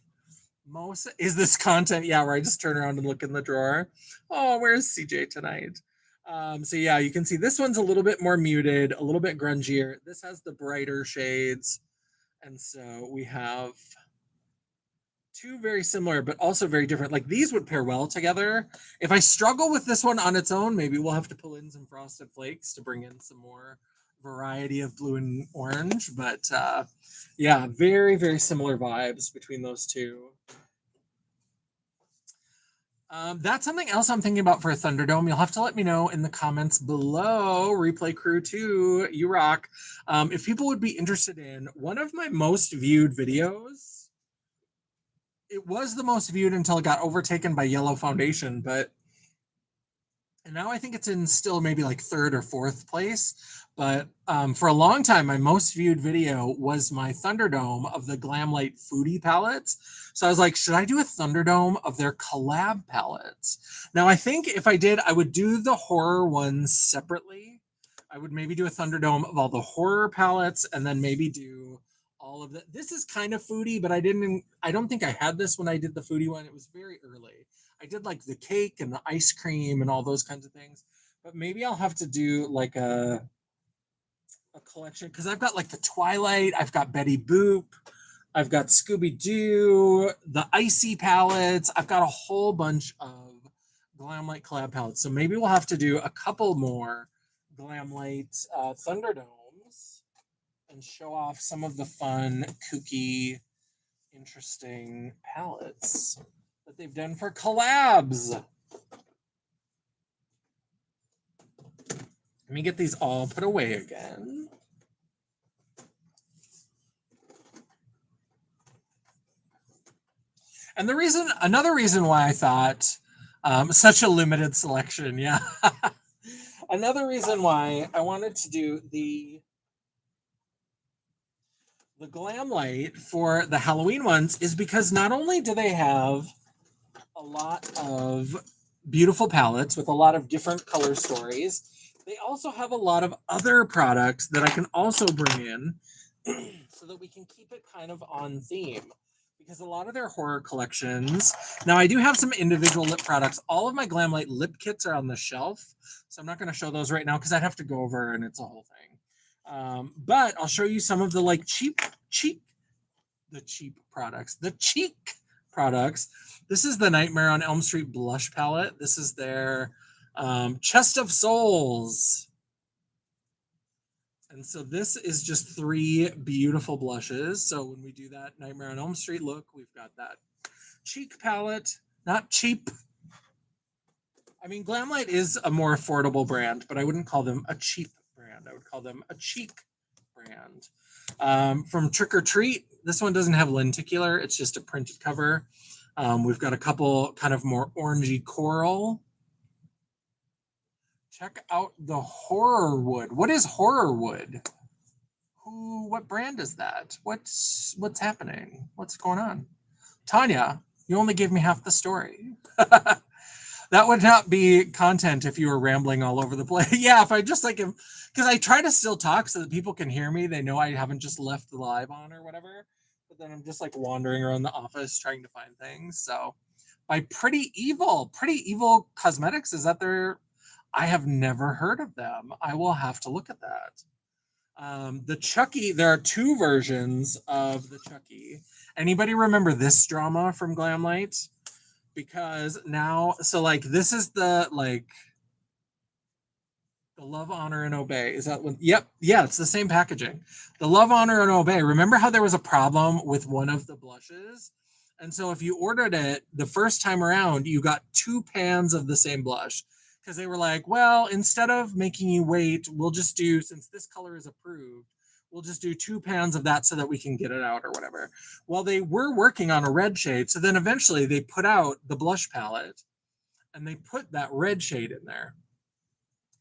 Most is this content. Yeah, where I just turn around and look in the drawer. Oh, where's CJ tonight? So yeah, you can see this one's a little bit more muted, a little bit grungier. This has the brighter shades. And so we have two very similar, but also very different. Like these would pair well together. If I struggle with this one on its own, maybe we'll have to pull in some Frosted Flakes to bring in some more variety of blue and orange. But yeah, very, very similar vibes between those two. That's something else I'm thinking about for a Thunderdome. You'll have to let me know in the comments below. Replay Crew 2, you rock. If people would be interested in one of my most viewed videos. It was the most viewed until it got overtaken by Yellow Foundation, and now I think it's in still maybe like third or fourth place. But for a long time, my most viewed video was my Thunderdome of the Glamlight Foodie palettes. So I was like, should I do a Thunderdome of their collab palettes? Now I think if I did, I would do the horror ones separately. I would maybe do a Thunderdome of all the horror palettes, and then maybe do all of the. This is kind of foodie, but I don't think I had this when I did the foodie one. It was very early. I did like the cake and the ice cream and all those kinds of things. But maybe I'll have to do like a collection, because I've got like the Twilight, I've got Betty Boop, I've got Scooby-Doo, the Icy palettes. I've got a whole bunch of Glamlight collab palettes. So maybe we'll have to do a couple more Glamlight Thunderdomes and show off some of the fun, kooky, interesting palettes that they've done for collabs. Let me get these all put away again. And another reason why I thought such a limited selection, yeah. Another reason why I wanted to do the Glamlight for the Halloween ones is because not only do they have a lot of beautiful palettes with a lot of different color stories, they also have a lot of other products that I can also bring in so that we can keep it kind of on theme. Because a lot of their horror collections, now I do have some individual lip products. All of my Glamlight lip kits are on the shelf, so I'm not going to show those right now because I'd have to go over and it's a whole thing. But I'll show you some of the like cheap products. The cheek products. This is the Nightmare on Elm Street blush palette. This is their Chest of Souls. And so this is just 3 beautiful blushes. So when we do that Nightmare on Elm Street look, we've got that cheek palette. Not cheap. I mean, Glamlight is a more affordable brand, but I wouldn't call them a cheap brand. I would call them a cheek brand. From Trick or Treat, this one doesn't have lenticular. It's just a printed cover. We've got a couple kind of more orangey coral. Check out the Horror Wood. What is Horror Wood? What brand is that? What's happening? What's going on? Tanya, you only gave me half the story. That would not be content if you were rambling all over the place. Yeah, if I just like, because I try to still talk so that people can hear me. They know I haven't just left the live on or whatever. But then I'm just like wandering around the office trying to find things. So by Pretty Evil Cosmetics, is that their... I have never heard of them. I will have to look at that. The Chucky, there are 2 versions of the Chucky. Anybody remember this drama from Glamlight? Because now, so like this is the like the Love, Honor, and Obey. Is that one? Yep. Yeah, it's the same packaging. The Love, Honor, and Obey. Remember how there was a problem with one of the blushes? And so if you ordered it the first time around, you got 2 pans of the same blush. Because they were like, well, instead of making you wait, we'll just do, since this color is approved, we'll just do 2 pans of that so that we can get it out or whatever. Well, they were working on a red shade. So then eventually they put out the blush palette and they put that red shade in there.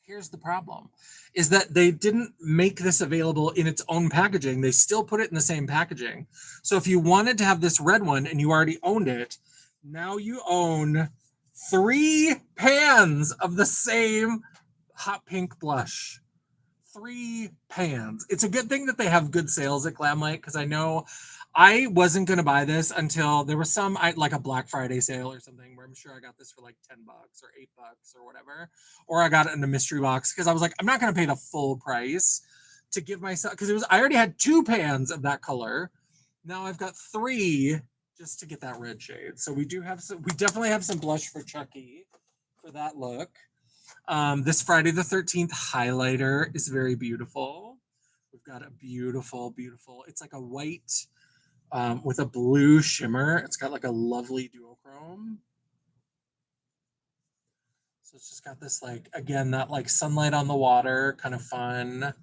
Here's the problem, is that they didn't make this available in its own packaging. They still put it in the same packaging. So if you wanted to have this red one and you already owned it, now you own 3 pans of the same hot pink blush. 3 pans. It's a good thing that they have good sales at Glamlight, because I know I wasn't gonna buy this until there was some like a Black Friday sale or something where I'm sure I got this for like $10 or $8 or whatever, or I got it in a mystery box because I was like, I'm not gonna pay the full price to give myself because it was I already had 2 pans of that color. Now I've got 3 just to get that red shade. So we definitely have some blush for Chucky for that look. This Friday the 13th highlighter is very beautiful. We've got a beautiful, beautiful. It's like a white with a blue shimmer. It's got like a lovely duochrome. So it's just got this like again that like sunlight on the water kind of fun.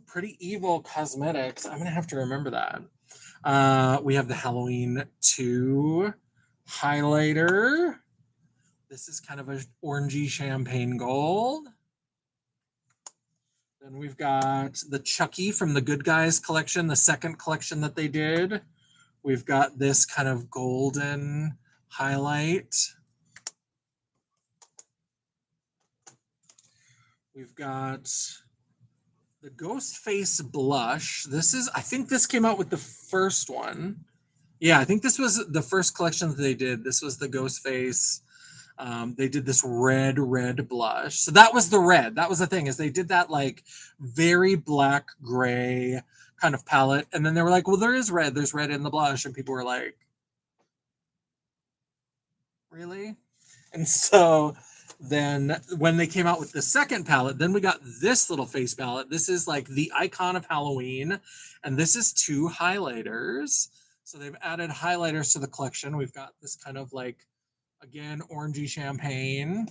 Pretty Evil Cosmetics. I'm gonna have to remember that. We have the Halloween 2 highlighter. This is kind of a orangey champagne gold. Then we've got the Chucky from the Good Guys collection, the second collection that they did. We've got this kind of golden highlight. We've got the Ghost Face blush. I think this came out with the first one. Yeah, I think this was the first collection that they did. This was the Ghost Face. They did this red blush. So that was the red. That was the thing is they did that like very black gray kind of palette. And then they were like, well, there is red. There's red in the blush. And people were like, really? And so then when they came out with the second palette, then we got this little face palette. This is like the icon of Halloween. And this is 2 highlighters. So they've added highlighters to the collection. We've got this kind of like, again, orangey champagne.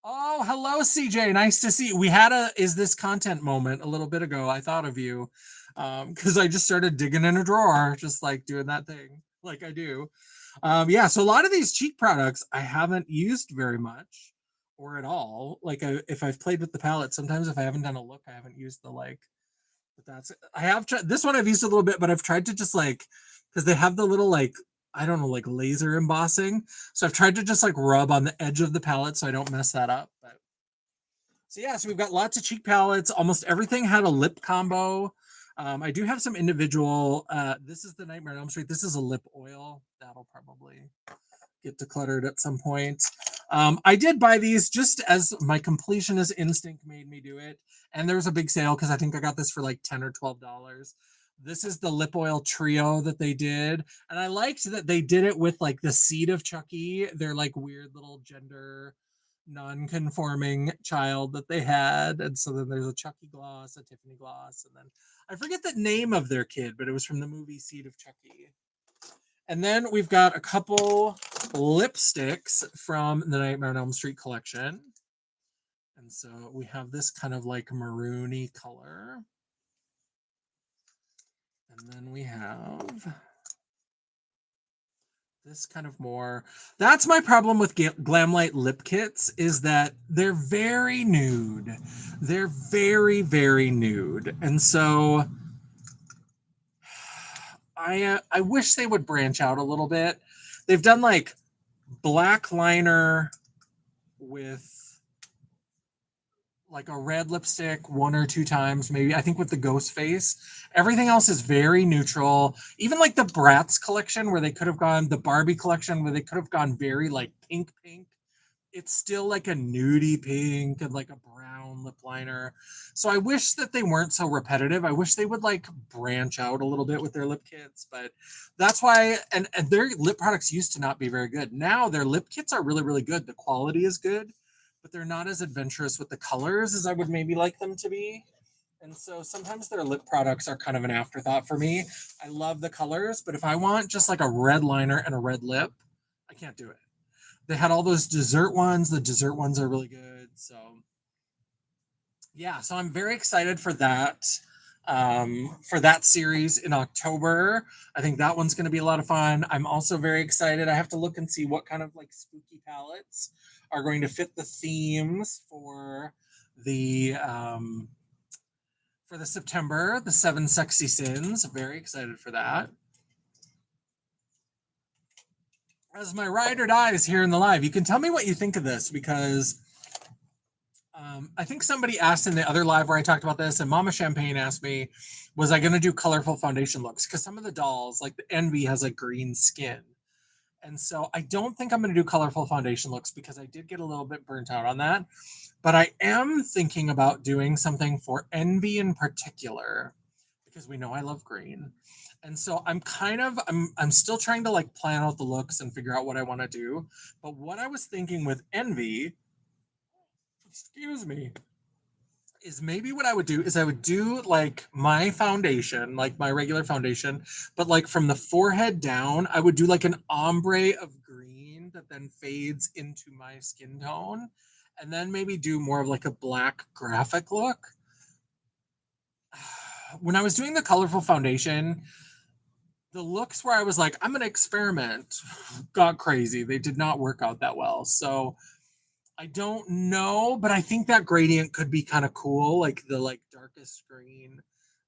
Oh, hello, CJ. Nice to see you. We had a Is This Content moment a little bit ago. I thought of you because I just started digging in a drawer, just like doing that thing like I do. Yeah, so a lot of these cheek products I haven't used very much or at all. Like if I've played with the palette, sometimes if I haven't done a look, I haven't used the like. But I have tried this one. I've used a little bit, but I've tried to just like because they have the little like I don't know like laser embossing. So I've tried to just like rub on the edge of the palette so I don't mess that up. But so yeah, so we've got lots of cheek palettes. Almost everything had a lip combo. I do have some individual. This is the Nightmare on Elm Street. This is a lip oil. That'll probably get decluttered at some point. I did buy these just as my completionist instinct made me do it. And there was a big sale because I think I got this for like $10 or $12. This is the lip oil trio that they did. And I liked that they did it with like the seed of Chucky, their like weird little gender non-conforming child that they had. And so then there's a Chucky gloss, a Tiffany gloss, and then I forget the name of their kid, but it was from the movie Seed of Chucky. And then we've got a couple lipsticks from the Nightmare on Elm Street collection. And so we have this kind of like maroony color. And then we have this kind of more. That's my problem with Glamlight lip kits is that they're very nude. They're very, very nude. And so I wish they would branch out a little bit. They've done like black liner with like a red lipstick 1 or 2 times, maybe. I think with the ghost face. Everything else is very neutral. Even like the Bratz collection where they could have gone, the Barbie collection where they could have gone very like pink. It's still like a nudie pink and like a brown lip liner. So I wish that they weren't so repetitive. I wish they would like branch out a little bit with their lip kits, but that's why, and their lip products used to not be very good. Now their lip kits are really, really good. The quality is good, but they're not as adventurous with the colors as I would maybe like them to be. And so sometimes their lip products are kind of an afterthought for me. I love the colors, but if I want just like a red liner and a red lip, I can't do it. They had all those dessert ones. The dessert ones are really good. So yeah, so I'm very excited for that series in October. I think that one's going to be a lot of fun. I'm also very excited. I have to look and see what kind of like spooky palettes are going to fit the themes for the September, the 7 Sexy Sins. Very excited for that. As my ride or dies here in the live, you can tell me what you think of this because I think somebody asked in the other live where I talked about this, and Mama Champagne asked me, was I going to do colorful foundation looks? Because some of the dolls, like the Envy, has like green skin. And so I don't think I'm going to do colorful foundation looks because I did get a little bit burnt out on that. But I am thinking about doing something for Envy in particular because we know I love green. And so I'm still trying to like plan out the looks and figure out what I want to do. But what I was thinking with Envy, excuse me, is maybe what I would do is I would do like my foundation, like my regular foundation, but like from the forehead down, I would do like an ombre of green that then fades into my skin tone, and then maybe do more of like a black graphic look. When I was doing the colorful foundation, the looks where I was like, I'm gonna experiment, got crazy. They did not work out that well. So I don't know, but I think that gradient could be kind of cool, like the like darkest green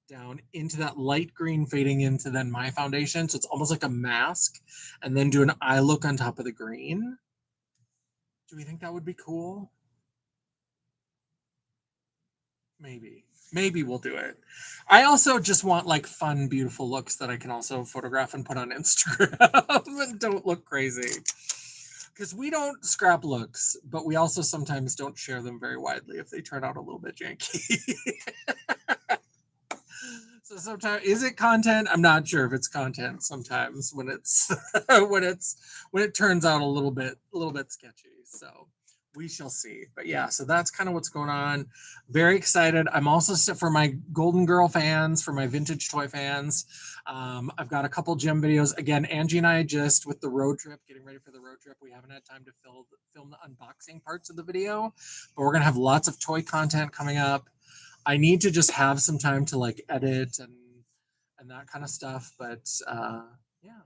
down into that light green fading into then my foundation. So it's almost like a mask, and then do an eye look on top of the green. Do we think that would be cool? Maybe we'll do it. I also just want like fun, beautiful looks that I can also photograph and put on Instagram and don't look crazy. Because we don't scrap looks, but we also sometimes don't share them very widely if they turn out a little bit janky. So sometimes, is it content? I'm not sure if it's content sometimes when it's when it turns out a little bit sketchy. So we shall see. But yeah, so that's kind of what's going on. Very excited. I'm also for my Golden Girl fans, for my vintage toy fans. I've got a couple gem videos. Again, Angie and I just with the road trip, getting ready for the road trip. We haven't had time to film the unboxing parts of the video, but we're gonna have lots of toy content coming up. I need to just have some time to like edit and that kind of stuff. But yeah,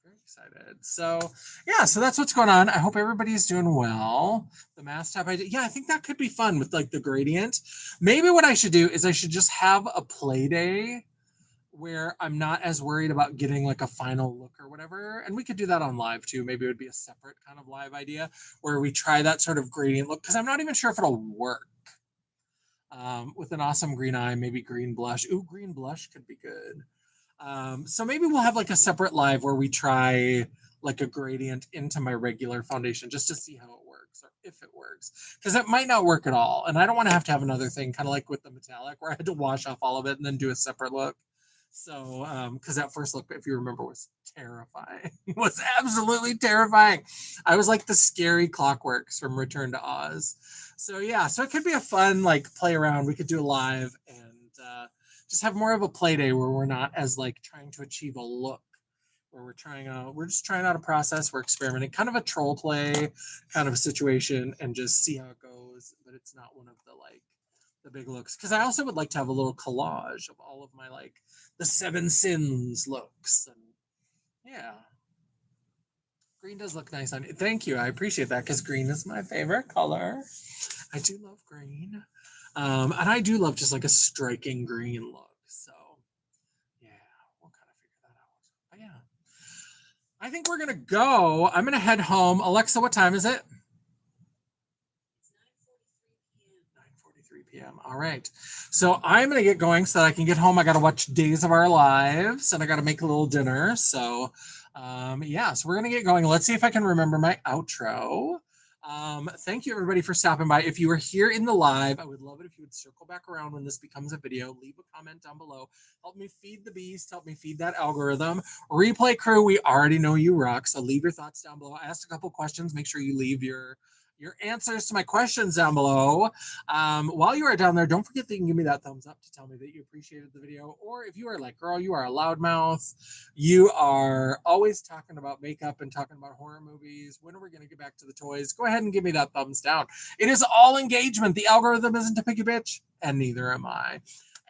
very excited. So yeah, so that's what's going on. I hope everybody's doing well. The mask tab idea. Yeah, I think that could be fun with like the gradient. Maybe what I should do is I should just have a play day where I'm not as worried about getting like a final look or whatever. And we could do that on live too. Maybe it would be a separate kind of live idea where we try that sort of gradient look because I'm not even sure if it'll work. With an awesome green eye, maybe green blush. Ooh, green blush could be good. So maybe we'll have like a separate live where we try like a gradient into my regular foundation just to see how it works or if it works. Because it might not work at all. And I don't want to have another thing kind of like with the metallic where I had to wash off all of it and then do a separate look. So, because that first look, if you remember, was terrifying. Was absolutely terrifying. I was like the scary Clockworks from Return to Oz. So yeah, so it could be a fun like play around. We could do a live and just have more of a play day where we're not as like trying to achieve a look. Where we're just trying out a process. We're experimenting, kind of a troll play kind of a situation, and just see how it goes. But it's not one of the like the big looks because I also would like to have a little collage of all of my like the seven sins looks and yeah, green does look nice on it. Thank you, I appreciate that because green is my favorite color. I do love green, and I do love just like a striking green look. So yeah, we'll kind of figure that out. But yeah, I think we're gonna go. I'm gonna head home. Alexa, what time is it? 9:43 p.m. All right. So I'm going to get going so that I can get home. I got to watch Days of Our Lives and I got to make a little dinner. So, yeah, so we're going to get going. Let's see if I can remember my outro. Thank you, everybody, for stopping by. If you are here in the live, I would love it if you would circle back around when this becomes a video. Leave a comment down below. Help me feed the beast. Help me feed that algorithm. Replay crew, we already know you rock. So leave your thoughts down below. I asked a couple questions. Make sure you leave your answers to my questions down below. While you are down there, don't forget that you can give me that thumbs up to tell me that you appreciated the video. Or if you are like, girl, you are a loudmouth, you are always talking about makeup and talking about horror movies. When are we going to get back to the toys? Go ahead and give me that thumbs down. It is all engagement. The algorithm isn't a picky bitch, and neither am I.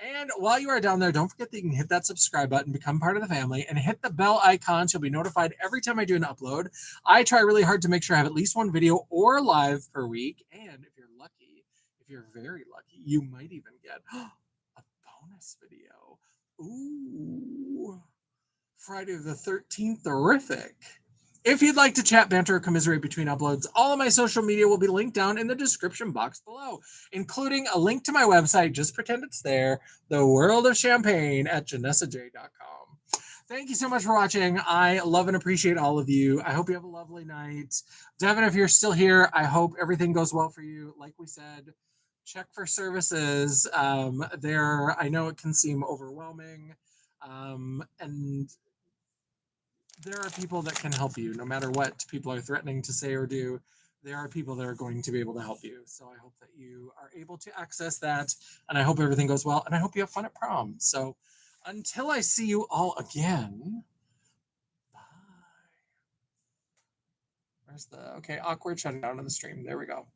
And while you are down there, don't forget that you can hit that subscribe button, become part of the family, and hit the bell icon so you'll be notified every time I do an upload. I try really hard to make sure I have at least one video or live per week. And if you're lucky, if you're very lucky, you might even get a bonus video. Ooh, Friday the 13th, horrific. If you'd like to chat, banter, or commiserate between uploads, all of my social media will be linked down in the description box below, including a link to my website. Just pretend it's there, The World of Champagne at janessaj.com. Thank you so much for watching. I love and appreciate all of you. I hope you have a lovely night. Devin, if you're still here, I hope everything goes well for you. Like we said, check for services. I know it can seem overwhelming. And there are people that can help you no matter what people are threatening to say or do. There are people that are going to be able to help you. So I hope that you are able to access that, and I hope everything goes well, and I hope you have fun at prom. So until I see you all again, bye. Where's the okay awkward shutting down on the stream? There we go.